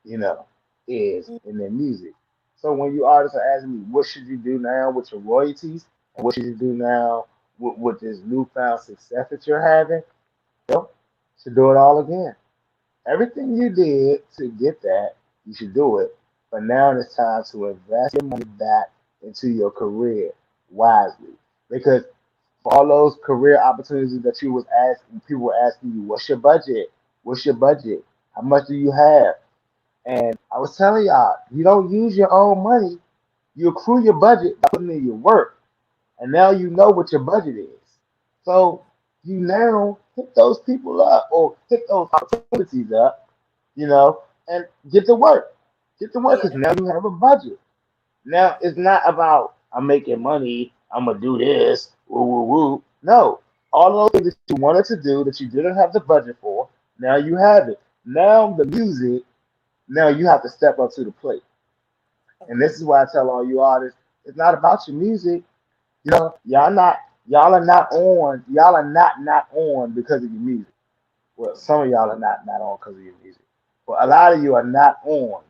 you know, is Mm. in their music. So when you artists are asking me, what should you do now with your royalties, and what should you do now with this newfound success that you're having? Well, you should do it all again. Everything you did to get that, you should do it. But now it's time to invest your money back into your career wisely. Because for all those career opportunities that you was asking, people were asking you, what's your budget? What's your budget? How much do you have? And I was telling y'all, you don't use your own money. You accrue your budget by putting in your work. And now you know what your budget is. So you now hit those people up or hit those opportunities up, and get to work. Get to work because Yeah. now you have a budget. Now it's not about I'm making money, I'm gonna do this, woo woo woo. No. All those things that you wanted to do that you didn't have the budget for, now you have it. Now the music, now you have to step up to the plate. And Okay. this is why I tell all you artists, it's not about your music. Y'all are not on because of your music. Well, some of y'all are not on because of your music. But a lot of you are not on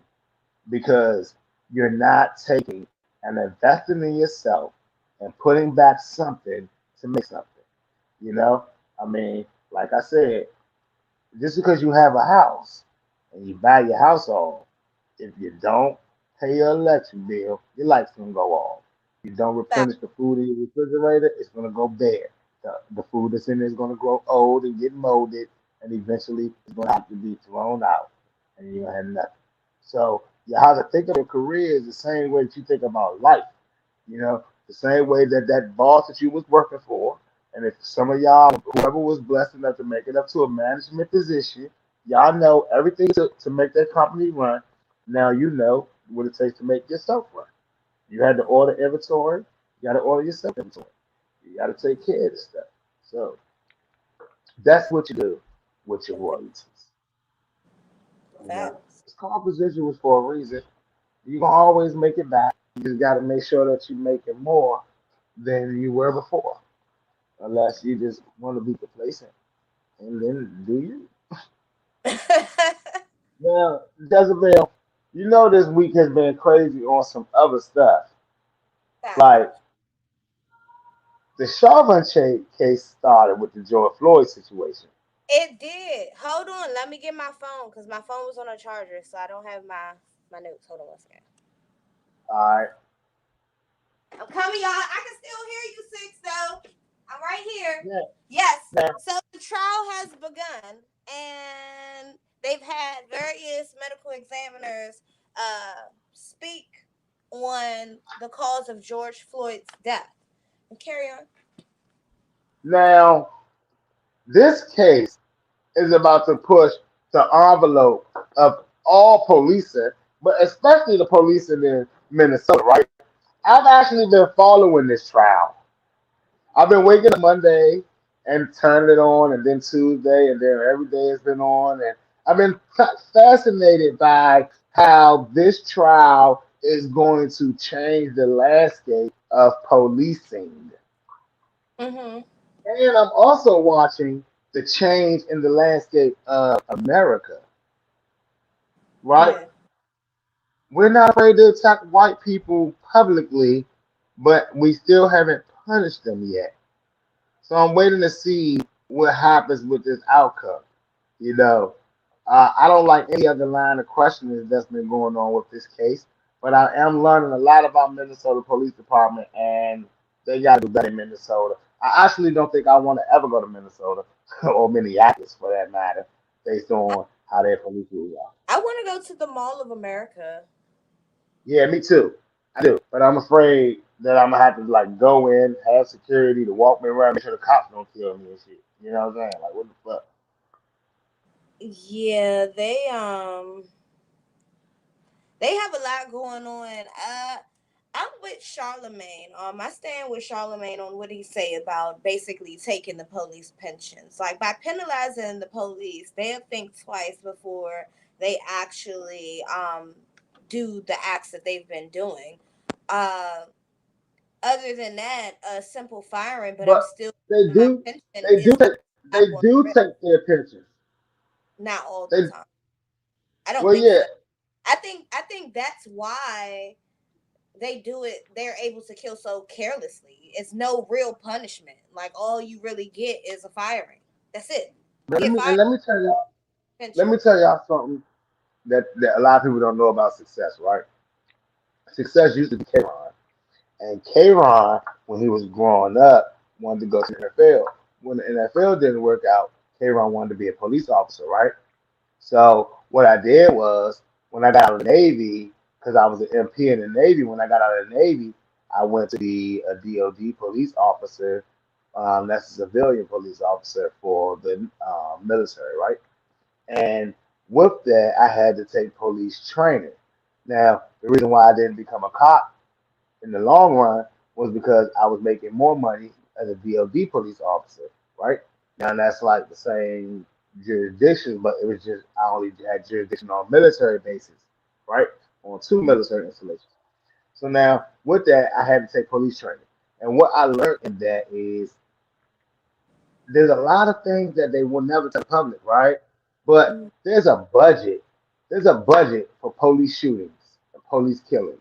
because you're not taking and investing in yourself and putting back something to make something. You know? I mean, like I said, just because you have a house and you buy your house off, if you don't pay your electric bill, your light's gonna go off. You don't Fact. replenish the food in your refrigerator, it's gonna go bad. The food that's in there is going to grow old and get molded, and eventually it's going to have to be thrown out, and you have nothing. So you have to think of your career is the same way that you think about life. The same way that that boss that you was working for, and if some of y'all, whoever was blessed enough to make it up to a management position, y'all know everything to make that company run. Now you know what it takes to make yourself run. You had to order inventory. You got to order yourself inventory. You got to take care of this stuff. So that's what you do with your royalties. Facts. It's called residuals for a reason. You can always make it back. You just got to make sure that you make it more than you were before, unless you just want to be complacent and then do you. Now, Jezebel, this week has been crazy on some other stuff. Like Facts. the Chauvin case started with the George Floyd situation. It did. Hold on, let me get my phone because my phone was on a charger, so I don't have my notes. Hold on one second. All right. I'm coming, y'all. I can still hear you, Six, though. I'm right here. Yeah. Yes. Now, So the trial has begun, and they've had various medical examiners speak on the cause of George Floyd's death. And carry on. now, this case is about to push the envelope of all policing, but especially the policing in Minnesota, right? I've actually been following this trial. I've been waking up Monday and turning it on, and then Tuesday, and then every day it's been on. And I've been fascinated by how this trial is going to change the landscape of policing. Mm-hmm. And I'm also watching the change in the landscape of America, right? Yeah. We're not afraid to attack white people publicly, but we still haven't punished them yet. So I'm waiting to see what happens with this outcome. You know, I don't like any other line of questioning that's been going on with this case, but I am learning a lot about Minnesota Police Department, and they got to do better in Minnesota. I actually don't think I want to ever go to Minnesota or Minneapolis for that matter, based on how their police rules are. I want to go to the Mall of America. Yeah, me too. I do, but I'm afraid that I'm gonna have to like go in, have security to walk me around, make sure the cops don't kill me and shit. You know what I'm saying? Like, what the fuck? Yeah, they have a lot going on. I'm with Charlemagne. I stand with Charlemagne on what he say about basically taking the police pensions. Like by penalizing the police, they'll think twice before they actually do the acts that they've been doing. Uh, Other than that, a simple firing, but I'm But still they my do, pension they do is take, not they going do to rip. take their pensions. Not all the They, time. I don't well, think yeah, so. I think that's why they do it. They're able to kill so carelessly. It's no real punishment. Like all you really get is a firing. That's it. You but get fired, let me tell y'all, let pension. me tell y'all something that a lot of people don't know about success, right? Success used to be K-Ron, and K-Ron, when he was growing up, wanted to go to the NFL. When the NFL didn't work out, K-Ron wanted to be a police officer, right? So what I did was when I got out of the Navy, because I was an MP in the Navy, when I got out of the Navy, I went to be a DOD police officer. That's a civilian police officer for the military, right? And with that, I had to take police training. Now, the reason why I didn't become a cop in the long run was because I was making more money as a DOD police officer, right? Now that's like the same jurisdiction, but it was just I only had jurisdiction on military bases, right? On two military installations. So now with that, I had to take police training, and what I learned in that is there's a lot of things that they will never tell the public, right? But Mm-hmm. there's a budget. There's a budget for police shootings and police killings,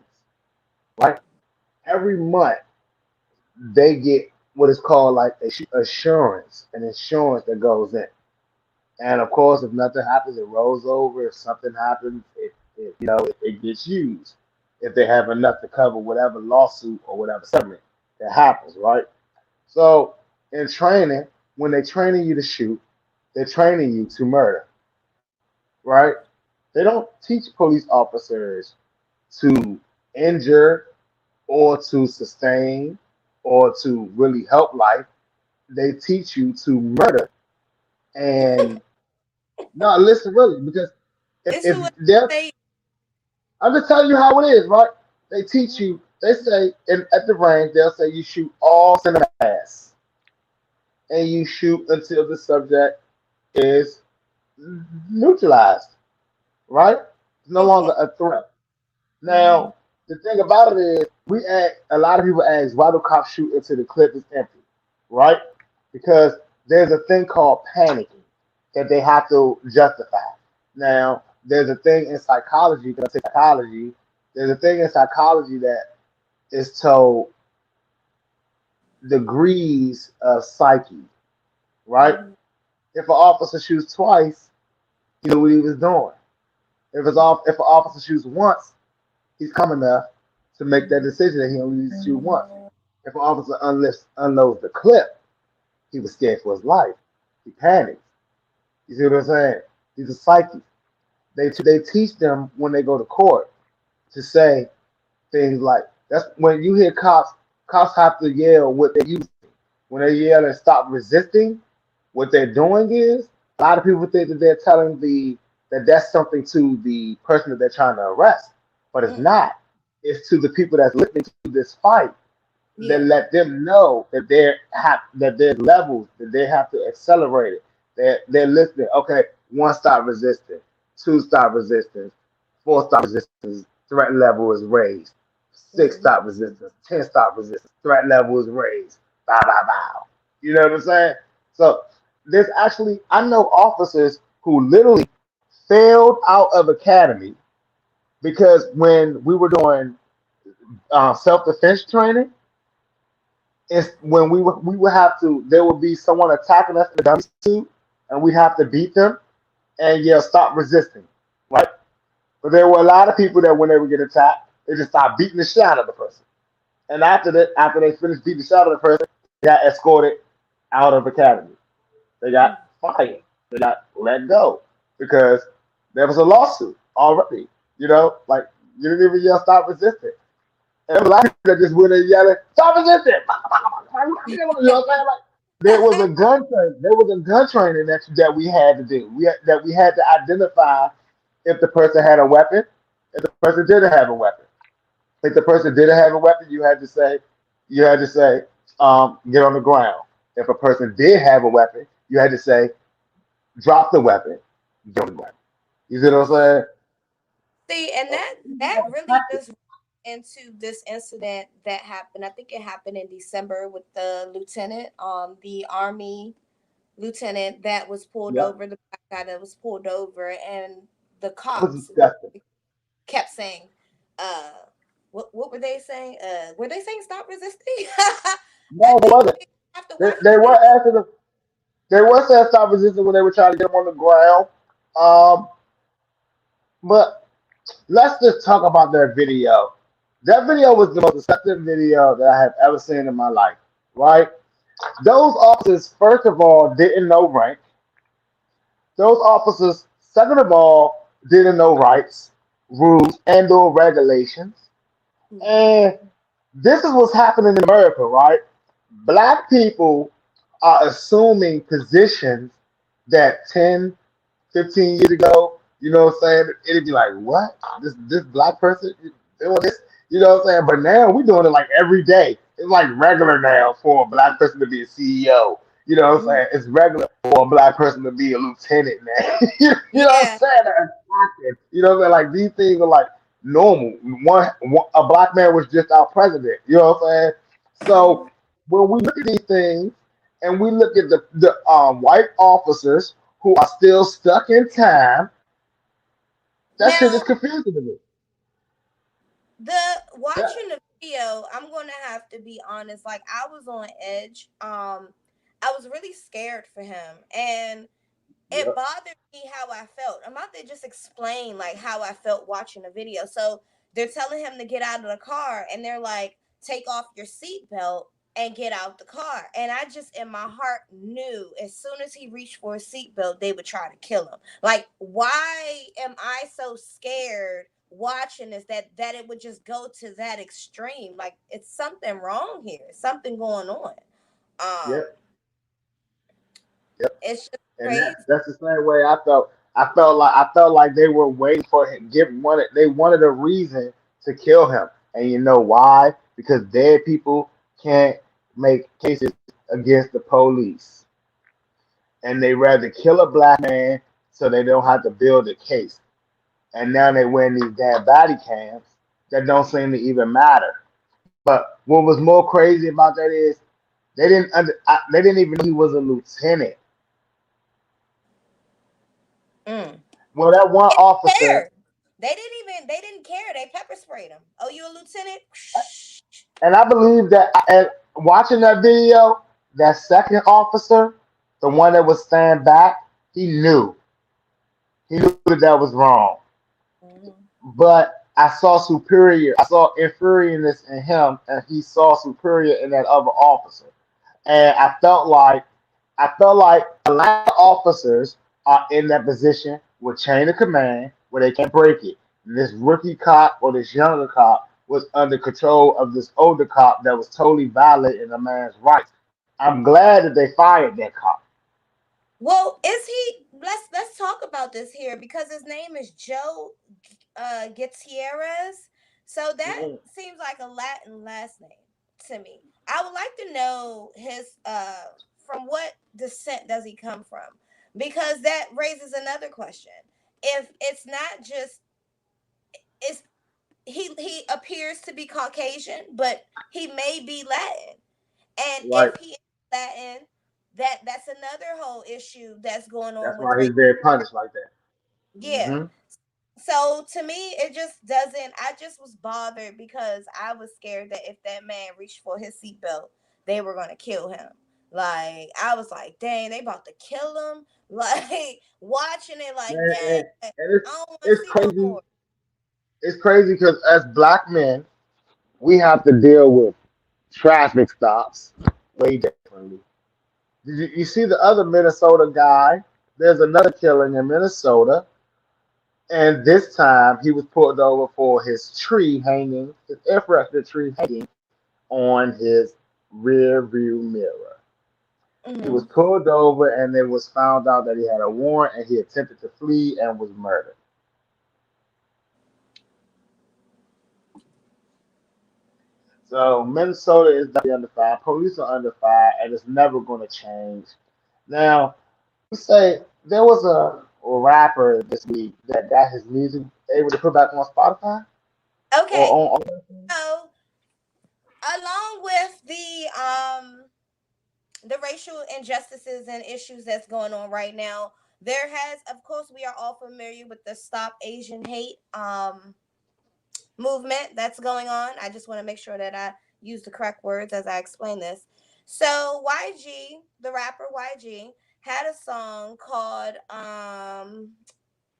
right? Every month they get what is called like assurance, an insurance that goes in. And of course, if nothing happens, it rolls over. If something happens, it gets used. If they have enough to cover whatever lawsuit or whatever settlement that happens, right? So in training, when they're training you to shoot, they're training you to murder, right? They don't teach police officers to injure or to sustain or to really help life. They teach you to murder. And no, listen, really, because It's if who they're, they. I'm just telling you how it is, right? They teach you. They say at the range, they'll say you shoot all center mass, and you shoot until the subject is neutralized, right? It's no Okay. longer a threat. Now, the thing about it is, a lot of people ask, why do cops shoot until the clip is empty, right? Because there's a thing called panicking that they have to justify. Now, there's a thing in psychology, because I say psychology, there's a thing in psychology that is told degrees of psyche, right? Mhm. If an officer shoots twice, he knew what he was doing. If an officer shoots once, he's calm enough to make that decision that he only needs to shoot once. If an officer unloads the clip, he was scared for his life. He panicked. You see what I'm saying? He's a psyche. They teach them when they go to court to say things like that's when you hear cops have to yell what they're using. When they yell and stop resisting, what they're doing is a lot of people think that they're telling that's something to the person that they're trying to arrest, but it's Mm-mm. not. It's to the people that's listening to this fight that Yeah. let them know that there's levels that they have to accelerate it. They're listening. Okay, one stop resistance, two stop resistance, four stop resistance. Threat level is raised. Six Mhm. stop resistance, 10 stop resistance. Threat level is raised. Bow bow bow. You know what I'm saying? So there's actually I know officers who literally failed out of academy because when we were doing self defense training, it's when we would have to there would be someone attacking us in a dummy suit and we'd have to beat them and yell stop resisting, right? But there were a lot of people that when they would get attacked, they just stop beating the shit out of the person. And after they finished beating the shit out of the person, they got escorted out of academy. They got fired. They got let go because there was a lawsuit already. You know, like you didn't even yell stop resisting. And there were a lot of people that just went and yelling, stop resisting! You know what I'm saying? Like, there was a gun training that we had to do. That we had to identify if the person had a weapon, if the person didn't have a weapon. If the person didn't have a weapon, you had to say, get on the ground. If a person did have a weapon, you had to say, drop the weapon, get on the ground. You see what I'm saying? See, and So, that really just into this incident that happened. I think it happened in December with the lieutenant, the army lieutenant that was pulled yeah, over, the black guy that was pulled over, and the that was cops disgusting. kept saying, uh, what were they saying? Were they saying stop resisting? I No, they think wasn't. after They, watching they the were video, asking them. They were saying stop resisting when they were trying to get them on the ground. Um, but let's just talk about their video. That video was the most deceptive video that I have ever seen in my life. Right? Those officers, first of all, didn't know rank. Those officers, second of all, didn't know rights, rules, and/or regulations. And this is what's happening in America, right? Black people are assuming positions that 10, 15 years ago, you know what I'm saying? It'd be like, what? This black person doing this? You know what I'm saying? But now we're doing it like every day. It's like regular now for a black person to be a CEO. You know what I'm mhm, saying? It's regular for a black person to be a lieutenant now. You know what I'm yeah, saying? You know what I'm saying? Like these things are like normal. A black man was just our president. You know what I'm saying? mhm. So when we look at these things and we look at the white officers who are still stuck in time, that shit Now is confusing to me. the Yeah, watching the video, I'm gonna have to be honest. Like I was on edge. I was really scared for him, and it yep. bothered me how I felt. I'm about to just explain like how I felt watching the video. So they're telling him to get out of the car, and they're like, "Take off your seatbelt." and get out the car. And I just in my heart knew as soon as he reached for a seatbelt, they would try to kill him. Like, why am I so scared watching this that it would just go to that extreme? Like, it's something wrong here. Something going on. Um, Yep, yep. it's just And crazy. that's the same way I felt. I felt like they were waiting for him. They wanted a reason to kill him, and you know why? Because dead people can't make cases against the police, and they rather kill a black man so they don't have to build a case. And now they wearing these damn body cams that don't seem to even matter. But what was more crazy about that is they didn't even know he was a lieutenant. Mm. Well, that one officer, Care. They didn't care. They pepper sprayed him. Oh, you a lieutenant? and I believe that, and watching that video, that second officer, the one that was stand back, he knew. He knew that that was wrong. Mhm. But I saw superior, I saw inferiorness in him, and he saw superior in that other officer. And I felt like a lot of officers are in that position with chain of command where they can't break it. And this rookie cop or this younger cop was under control of this older cop that was totally violating a man's rights. I'm glad that they fired that cop. Well, is he? Let's talk about this here because his name is Joe Gutierrez. So that Mm-mm. seems like a Latin last name to me. I would like to know his from what descent does he come from? Because that raises another question. If it's not just it's he appears to be Caucasian, but he may be Latin. And Right. if he is Latin, that's another whole issue that's going on That's with why race. he's being punished like that. Yeah. Hmm. So to me, it just doesn't. I just was bothered because I was scared that if that man reached for his seatbelt, they were gonna kill him. Like I was like, dang, they about to kill him. Like watching it, like, Man, dang, I and don't want to it's see no crazy. more. It's crazy because as black men, we have to deal with traffic stops way differently. You see the other Minnesota guy? There's another killing in Minnesota, and this time he was pulled over for his tree hanging, his air freshener tree hanging on his rear view mirror. He was Hmm. pulled over, and it was found out that he had a warrant, and he attempted to flee and was murdered. So Minnesota is definitely under fire. Police are under fire, and it's never going to change. Now, we say there was a rapper this week that got his music able to put back on Spotify or Okay, on. so along with the racial injustices and issues that's going on right now, there has, of course, we are all familiar with the Stop Asian Hate movement that's going on. I just want to make sure that I use the correct words as I explain this. So YG, the rapper YG, had a song called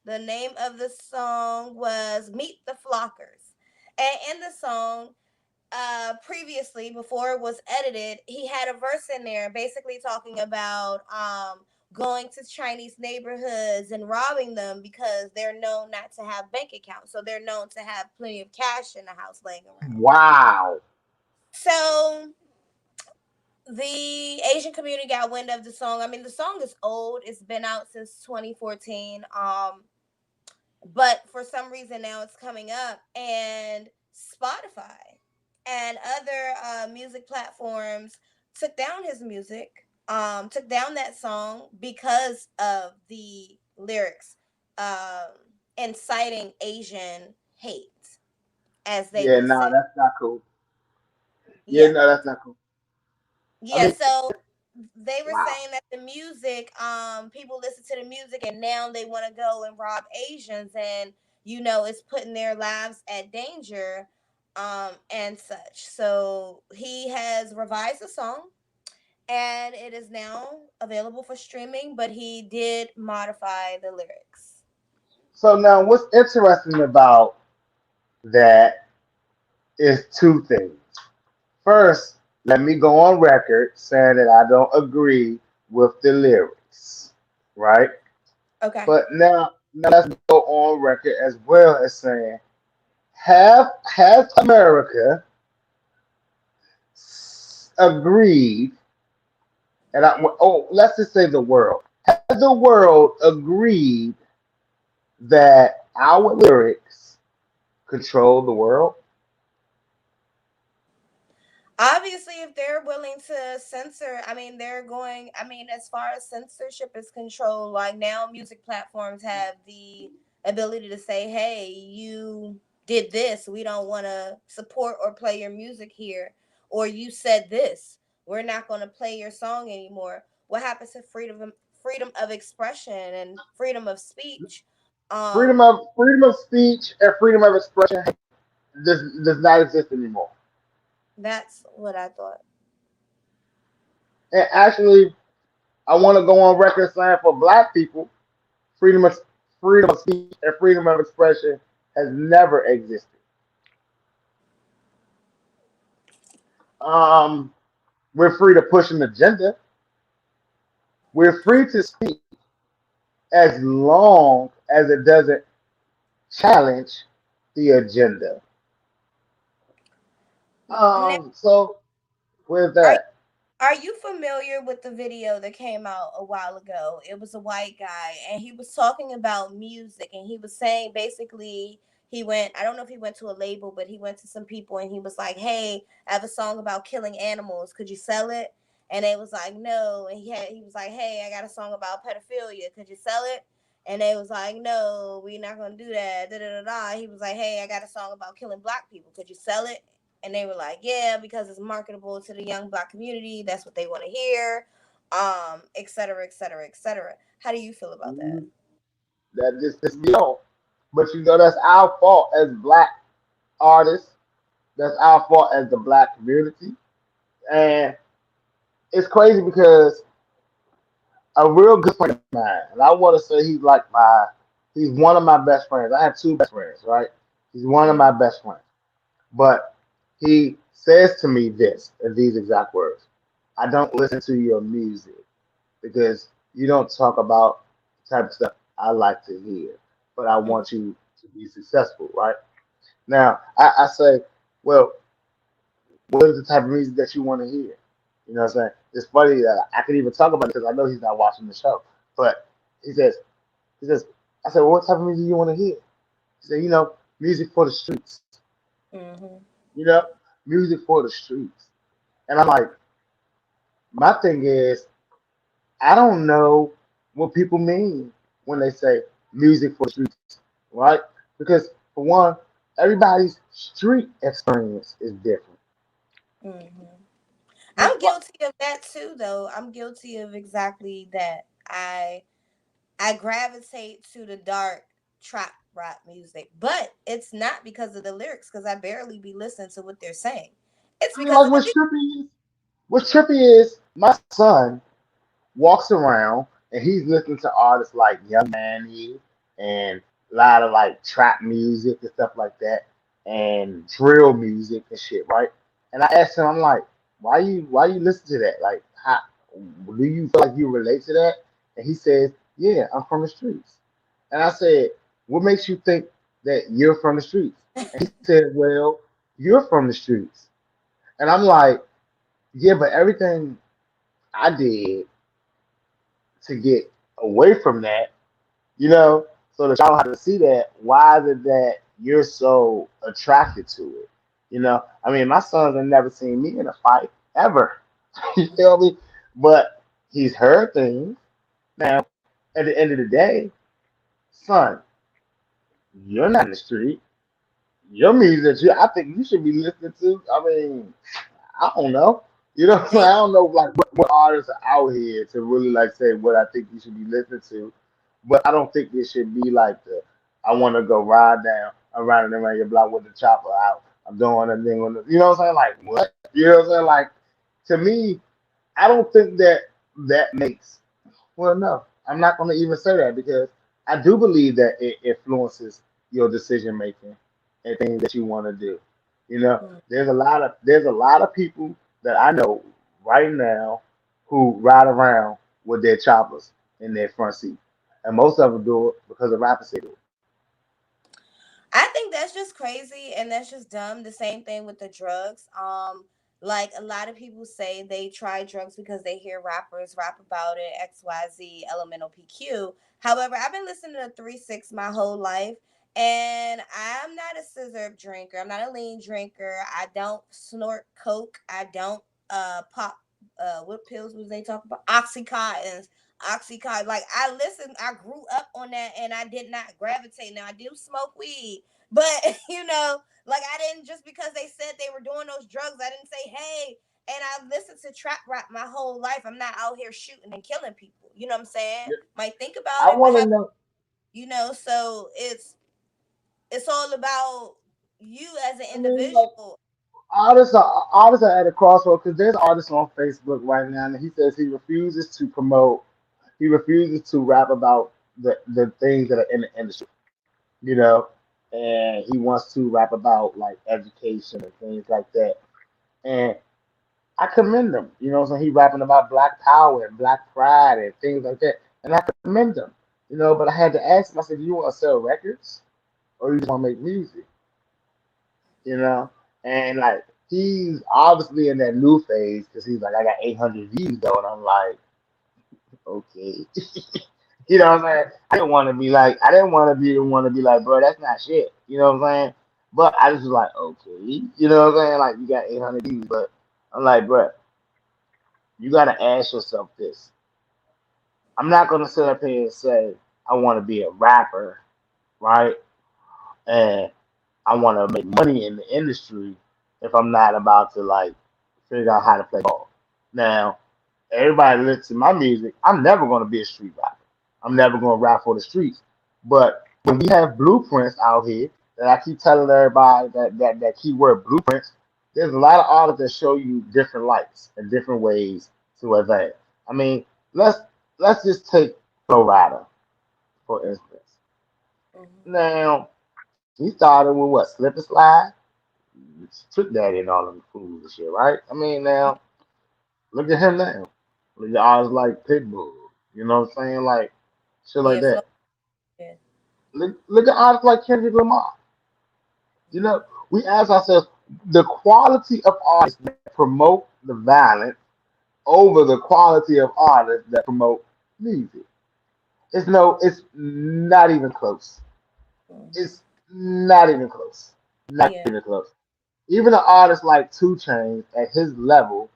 the name of the song was Meet the Flockers. And in the song, previously before it was edited, he had a verse in there basically talking about going to Chinese neighborhoods and robbing them because they're known not to have bank accounts. So they're known to have plenty of cash in the house laying around. Wow. So the Asian community got wind of the song. I mean, the song is old. It's been out since 2014. But for some reason now it's coming up, and Spotify and other music platforms took down his music, took down that song because of the lyrics um, inciting Asian hate, as they Yeah, would no, say. that's not cool. Yeah, Yeah. no, that's not cool. I Yeah, mean, so they were wow. saying that the music, people listen to the music and now they want to go and rob Asians, and it's putting their lives at danger, and such. So he has revised the song and it is now available for streaming, but he did modify the lyrics. So now, what's interesting about that is two things. First, let me go on record saying that I don't agree with the lyrics, right? Okay. But now let's go on record as well as saying, have America agreed, and let's just say the world, has the world agreed that our lyrics control the world? Obviously, if they're willing to censor, they're going, as far as censorship is controlled, like now music platforms have the ability to say, hey, you did this, we don't want to support or play your music here, or you said this, we're not going to play your song anymore. What happens to freedom of expression and freedom of speech? um Freedom of speech and freedom of expression does not exist anymore. that's what I thought. And actually, I want to go on record saying for Black people, freedom of speech and freedom of expression has never existed. Um, we're free to push an agenda. We're free to speak as long as it doesn't challenge the agenda. Now, So with are that, Are you familiar with the video that came out a while ago? It was a white guy and he was talking about music and he was saying basically he went, I don't know if he went to a label, but he went to some people and he was like, "Hey, I have a song about killing animals. Could you sell it?" And they was like, "No." And he was like, "Hey, I got a song about pedophilia. Could you sell it?" And they was like, "No, we're not gonna do that." Da, da, da, da. He was like, "Hey, I got a song about killing black people. Could you sell it?" And they were like, "Yeah, because it's marketable to the young black community. That's what they want to hear, et cetera, et cetera, et cetera." How do you feel about that? mm, that just pisses me off. But that's our fault as Black artists. That's our fault as the Black community. And it's crazy because a real good friend of mine, and I want to say he's one of my best friends. I have two best friends, right? He's one of Mm-hmm. my best friends. But he says to me this in these exact words: I don't listen to your music because you don't talk about the type of stuff I like to hear, but I Mm-hmm. want you to be successful, right? Now, I say, well, what is the type of music that you want to hear? You know what I'm saying? It's funny that I could even talk about it because I know he's not watching the show. But he says, he says, I said, well, what type of music you want to hear? He said, music for the streets. Mm-hmm. You know, music for the streets. And I'm like, my thing is, I don't know what people mean when they say music for the streets, right? Because for one, everybody's street experience is different. Mm-hmm. Just I'm like guilty of that too, though. I'm guilty of exactly that. I gravitate to the dark trap rap music, but it's not because of the lyrics, because I barely be listening to what they're saying. It's I mean, because like of the beat. what's trippy is my son walks around and he's listening to artists like Young Manny and a lot of like trap music and stuff like that and drill music and shit, right? And I asked him, I'm like, why you listen to that? Like, how do you feel like you relate to that? And he says, yeah, I'm from the streets. And I said, what makes you think that you're from the streets? And he said, well, you're from the streets. And I'm like, yeah, but everything I did to get away from that, you know, so that y'all have to see that. Why is it that you're so attracted to it? I mean, my sons have never seen me in a fight ever. You feel me? But he's heard things. Now, at the end of the day, son, you're not in the street. Your music, I think you should be listening to. I mean, I don't know. You know what I'm saying? Hey, I don't know like what artists are out here to really like say what I think you should be listening to. But I don't think it should be like the I want to go ride down around and around your block with the chopper out. I'm doing a thing on the you know what I'm saying? Like what? You know what I'm saying? Like to me, I don't think that that makes well no. I'm not gonna even say that because I do believe that it influences your decision making and things that you want to do. You know, mm, there's a lot of people that I know right now who ride around with their choppers in their front seat, and most of them do it because the rappers say do it. I think that's just crazy and that's just dumb. The same thing with the drugs. Like a lot of people say they try drugs because they hear rappers rap about it, XYZ, Elemental PQ. However, I've been listening to 3 6 my whole life, and I'm not a scissor drinker. I'm not a lean drinker. I don't snort coke. I don't pop what pills was they talking about? Oxycontins. Oxycontin. Like I listened, I grew up on that, and I did not gravitate. Now I do smoke weed, but like I didn't just because they said they were doing those drugs. I didn't say hey. And I listened to trap rap my whole life. I'm not out here shooting and killing people. You know what I'm saying? Might think about I it, but want to have know. so it's all about you as an I mean, like individual. artists are at a crossroad because there's artists on Facebook right now, and he says he refuses to promote. He refuses to rap about the things that are in the industry, you know, and he wants to rap about like education and things like that. And I commend him. You know, so he rapping about Black Power and Black Pride and things like that, and I commend him. You know, but I had to ask him. I said, "Do you want to sell records or you just want to make music?" You know, and like he's obviously in that new phase because he's like, "I got 800 views though," and I'm like, "Okay." You know what I'm saying? I didn't want to be like, I didn't want to be like, bro, that's not shit. You know what I'm saying? But I just was like, okay, you know what I'm saying? Like, you got 800 views, but I'm like, bro, you got to ask yourself this. I'm not gonna sit up here and say I want to be a rapper, right? And I want to make money in the industry if I'm not about to like figure out how to play ball. Now, everybody listens to my music. I'm never gonna be a street rapper. I'm never gonna rap for the streets. But when we have blueprints out here that I keep telling everybody that keyword blueprints, there's a lot of artists that show you different lights and different ways to advance. I mean, let's let's just take Flow Rider for instance. Mhm. Now he started with what slip and slide, trick daddy and all them fools and shit, right? I mean now look at him now. Look at artists like Pitbull. You know what I'm saying? Like shit like Yeah, flow. that. Yeah. Look at artists like Kendrick Lamar. You know, we ask ourselves the quality of artists that promote the violence over the quality of artists that promote music. It's not even close. Mhm. It's not even close. Not Yeah. even close. Even an artist like Two Chainz at his level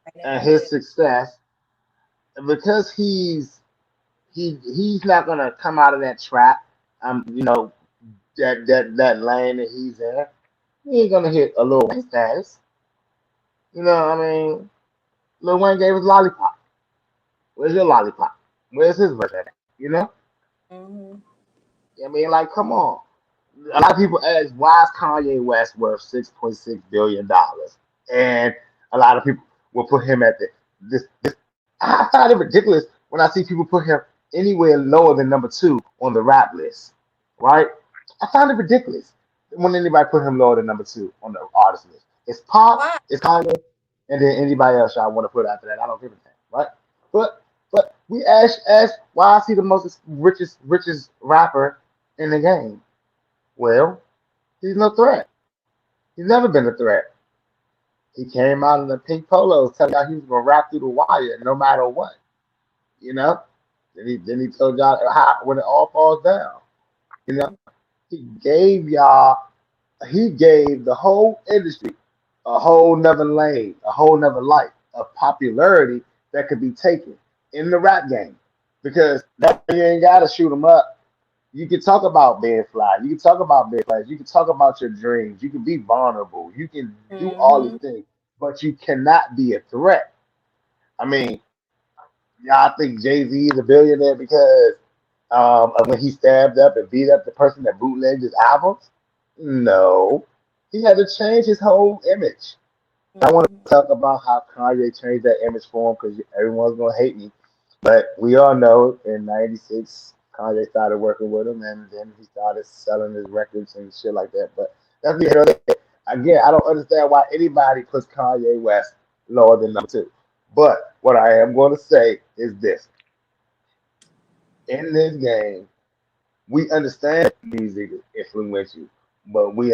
Right and now, his yeah. success, because he's not gonna come out of that trap. You know that lane that he's in. He ain't gonna hit a Lil Wayne status. You know what I mean? Lil Wayne gave us lollipop. Where's your lollipop? Where's his version of that? You know? Mhm. I mean, like, come on. A lot of people ask, why is Kanye West worth $6.6 billion? And a lot of people will put him at the this. I find it ridiculous when I see people put him anywhere lower than number two on the rap list. Right? I find it ridiculous when anybody put him lower than number two on the artist list. It's Pop, Why? it's Kanye, and then anybody else I want to put after that. I don't give a damn. Right? But we ask why is he the most richest rapper in the game? Well, he's no threat. He's never been a threat. He came out in the pink polos telling y'all he was gonna rap through the wire no matter what. You know? Then he told y'all how when it all falls down. You know? He gave y'all he gave the whole industry a whole nother lane, a whole nother light of popularity that could be taken in the rap game. Because now you ain't gotta shoot them up. You can talk about being fly. You can talk about being fly. You can talk about your dreams. You can be vulnerable. You can do all these Mhm. things, but you cannot be a threat. I mean, y'all think Jay Z is a billionaire because of when he stabbed up and beat up the person that bootlegged his albums? No, he had to change his whole image. I want Mhm. to talk about how Kanye changed that image for him because everyone's gonna hate me. But we all know in '96, Kanye started working with him, and then he started selling his records and shit like that. But that's neither here nor there. Again, I don't understand why anybody puts Kanye West. lower than number two. But what I am going to say is this: in this game, we understand music influence you, but we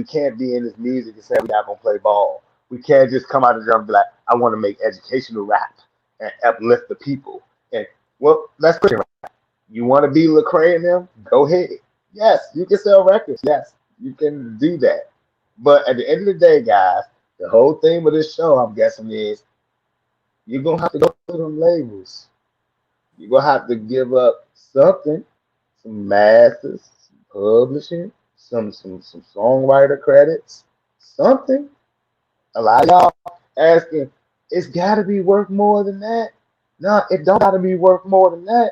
can't be in this music and say we're not gonna play ball. We can't just come out of the drum and be like, I want to make educational rap and uplift the people. And well, that's Christian rap. You want to be Lecrae and them? Go ahead. Yes, you can sell records. Yes, you can do that. But at the end of the day, guys, the whole theme of this show, I'm guessing, is you're gonna have to go to them labels. You're gonna have to give up something, some masters, some publishing, some songwriter credits, something. A lot of y'all asking, it's gotta be worth more than that. No, it don't gotta be worth more than that.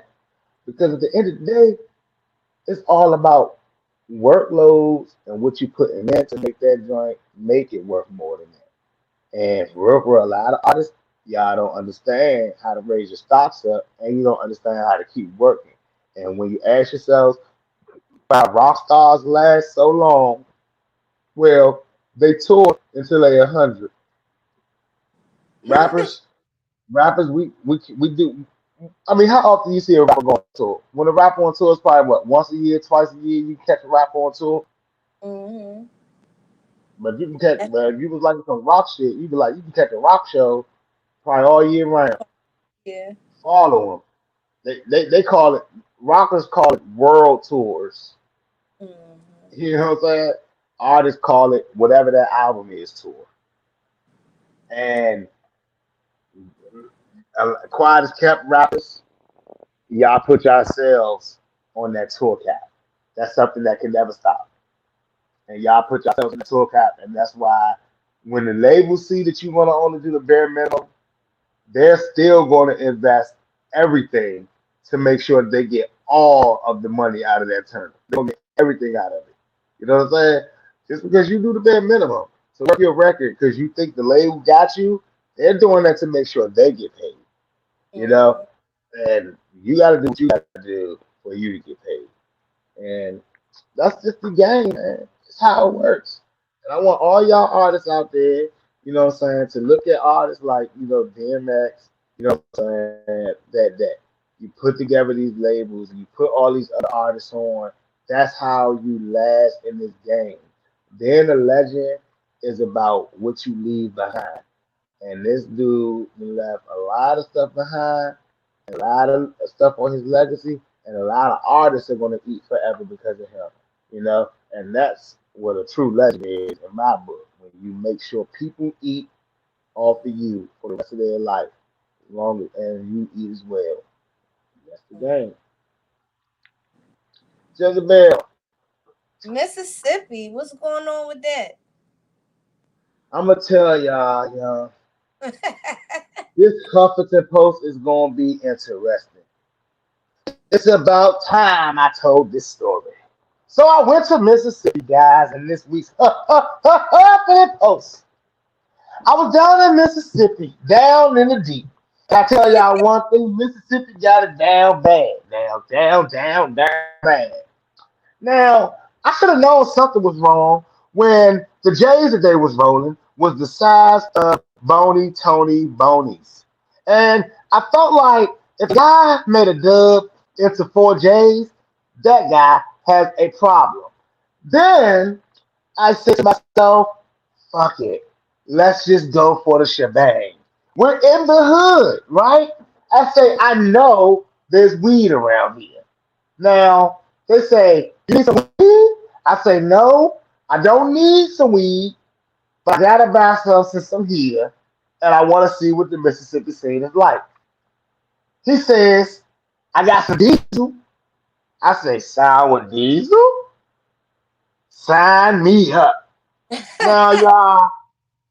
Because at the end of the day, it's all about workloads and what you put in there to make that joint make it worth more than that. And for a lot of artists, y'all don't understand how to raise your stocks up and you don't understand how to keep working. And when you ask yourselves why rock stars last so long, well, they tour until they're 100. Rappers, rappers, we do. I mean, how often you see a rapper go on tour? When a rapper on tour is probably what, once a year, twice a year, you catch a rapper on tour. Mm-hmm. But you can catch, but if you was like some rock shit, you be like, you can catch a rock show probably all year round. Yeah. Follow them. They call it, rockers call it world tours. Mm-hmm. You know what I'm saying? Artists call it whatever that album is tour. And quiet as kept rappers, y'all put yourselves on that tour cap. That's something that can never stop. And y'all put yourselves in the tour cap, and that's why when the labels see that you want to only do the bare minimum, they're still going to invest everything to make sure they get all of the money out of that tournament. They're going to get everything out of it. You know what I'm saying? Just because you do the bare minimum to work your record because you think the label got you, they're doing that to make sure they get paid. You know? Mm-hmm. And you got to do what you got to do for you to get paid. And that's just the game, man. It's how it Mm-hmm. works. And I want all y'all artists out there, you know what I'm saying, to look at artists like, DMX, you know what I'm saying, that you put together these labels and you put all these other artists on. That's how you last in this game. Being a legend is about what you leave behind. And this dude left a lot of stuff behind, a lot of stuff on his legacy, and a lot of artists are going to eat forever because of him. And that's what a true legend is in my book. When you make sure people eat off of you for the rest of their life, as long as and you eat as well. That's the game. Jezebel, Mississippi, what's going on with that? I'm gonna tell y'all, this Huffington Post is gonna be interesting. It's about time I told this story. So I went to Mississippi, guys, in this week's Huffington Post. I was down in Mississippi, down in the deep. And I tell y'all one thing, Mississippi got it down bad. Down bad. Now, I should have known something was wrong when the J's that they was rolling was the size of Bony Tony Bonies. And I felt like if a guy made a dub into four J's, that guy has a problem. Then I said to myself, fuck it. Let's just go for the shebang. We're in the hood, right? I say, I know there's weed around here. Now, they say, you need some weed? I say, no, I don't need some weed, but I gotta buy some since I'm here, and I wanna see what the Mississippi scene is like. He says, I got some diesel. I say, sour diesel? Sign me up. Now, y'all,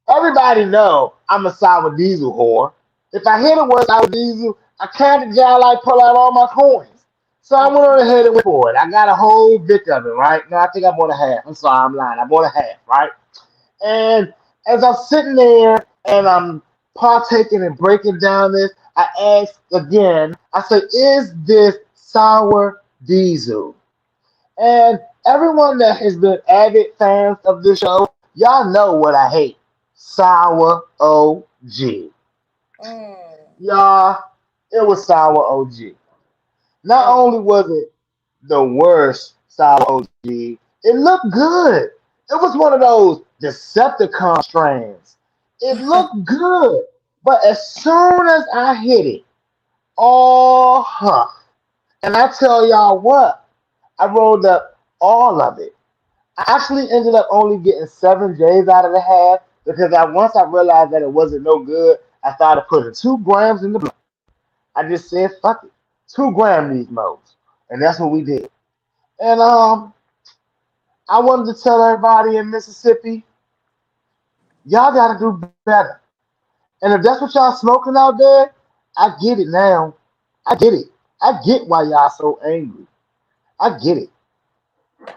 everybody know I'm a sour diesel whore. If I hear the word sour diesel, I kind of just like pull out all my coins. So I went on ahead and went for it. I got a whole bit of it, right? No, I think I bought a half. I'm sorry, I'm lying. I bought a half, right? And as I'm sitting there and I'm partaking and breaking down this, I ask again, I say, is this sour diesel? And everyone that has been avid fans of this show, y'all know what I hate. Sour OG. Mm. Y'all, it was Sour OG. Not Oh. only was it the worst Sour OG, it looked good. It was one of those Decepticon strands. It looked good. But as soon as I hit it, all huh. And I tell y'all what, I rolled up all of it. I actually ended up only getting 7 J's out of the half because once I realized that it wasn't no good, I started putting 2 grams in the blender. I just said, fuck it. 2 gram these modes. And that's what we did. And I wanted to tell everybody in Mississippi, y'all gotta do better. And if that's what y'all smoking out there, I get it now. I get it. I get why y'all so angry. I get it.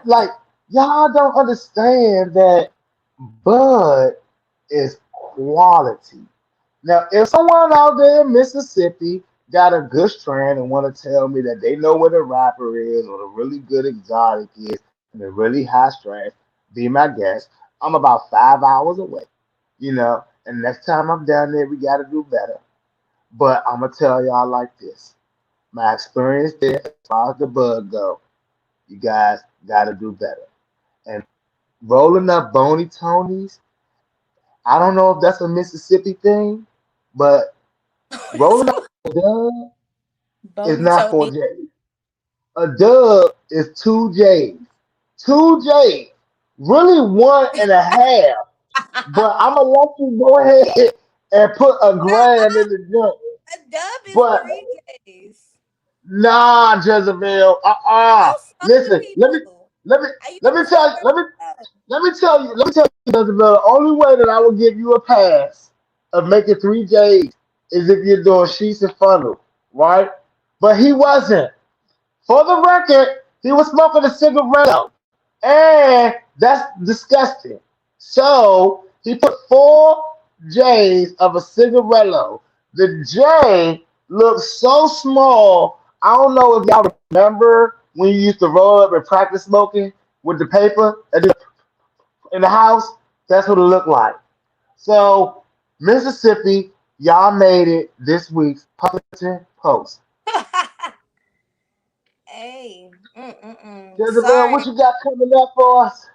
Like, y'all don't understand that bud is quality. Now, if someone out there in Mississippi got a good strand and want to tell me that they know where the wrapper is or the really good exotic is and the really high strand, be my guest. I'm about 5 hours away, and next time I'm down there, we got to do better. But I'm going to tell y'all like this. My experience there, as far as the bud go, you guys got to do better. And rolling up Bony Tonys, I don't know if that's a Mississippi thing, but rolling up So a dub is Boney not Tony. 4 J's. A dub is 2 J's. 2 J's. Really 1.5. But I'm gonna let you go ahead and put a gram in the joint. A dub is But 3 J's. nah, Jezebel. Don't smoke the Listen, people. let me You let me don't tell smoke you, every dub. let me tell you, Jezebel, the only way that I will give you a pass of making 3 J's is if you're doing sheets and funnel, right? But he wasn't. For the record, he was smoking a cigarette, and that's disgusting. So he put 4 J's of a cigarello. The J looks so small. I don't know if y'all remember when you used to roll up and practice smoking with the paper in the house. That's what it looked like. So Mississippi, y'all made it this week's Huffington Post. Hey, mm-mm-mm. Jezebel, Sorry. what you got coming up for us?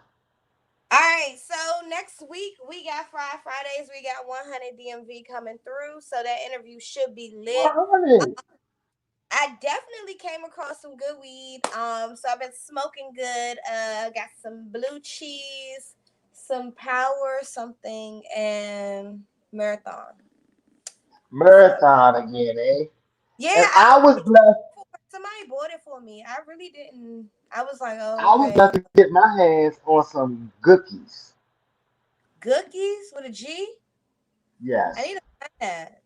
All right, so next week we got Fried Fridays. We got 100 DMV coming through, so that interview should be lit. 100. I definitely came across some good weed. So I've been smoking good. Got some blue cheese, some power something, and marathon. So Marathon again, eh? yeah, And I I was was really blessed. for it. Somebody bought it for me. I really didn't. I was like, oh, I was okay. blessed to get my hands on some cookies. Cookies with a G. I need Yes. to find that.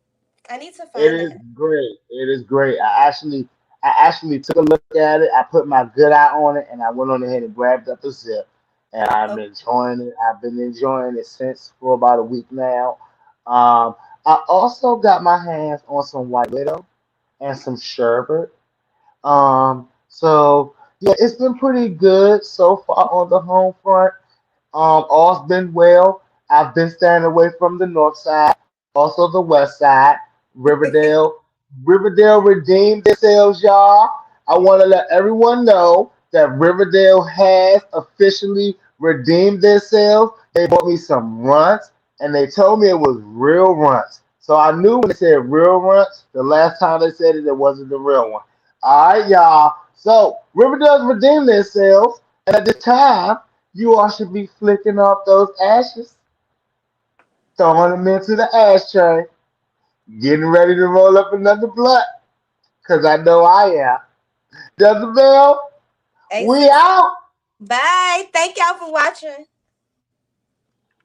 I need to It find is that. great. It is great. I actually took a look at it. I put my good eye on it, and I went on ahead and grabbed up a zip, and I'm Okay. enjoying it. I've been enjoying it since for about a week now. Um, I also got my hands on some White Widow and some sherbet. So yeah, it's been pretty good so far on the home front. All's been well. I've been staying away from the north side, also the west side. Riverdale, Riverdale redeemed themselves, y'all. I want to let everyone know that Riverdale has officially redeemed themselves. They bought me some runts, and they told me it was real runts. So I knew when they said real runts, the last time they said it, it wasn't the real one. All right, y'all. So Riverdale's redeemed themselves, and at this time, you all should be flicking off those ashes, throwing them into the ashtray, getting ready to roll up another blunt, because I know I am. Jezebel, Hey, we Sixxcess. out. Bye. Thank y'all for watching.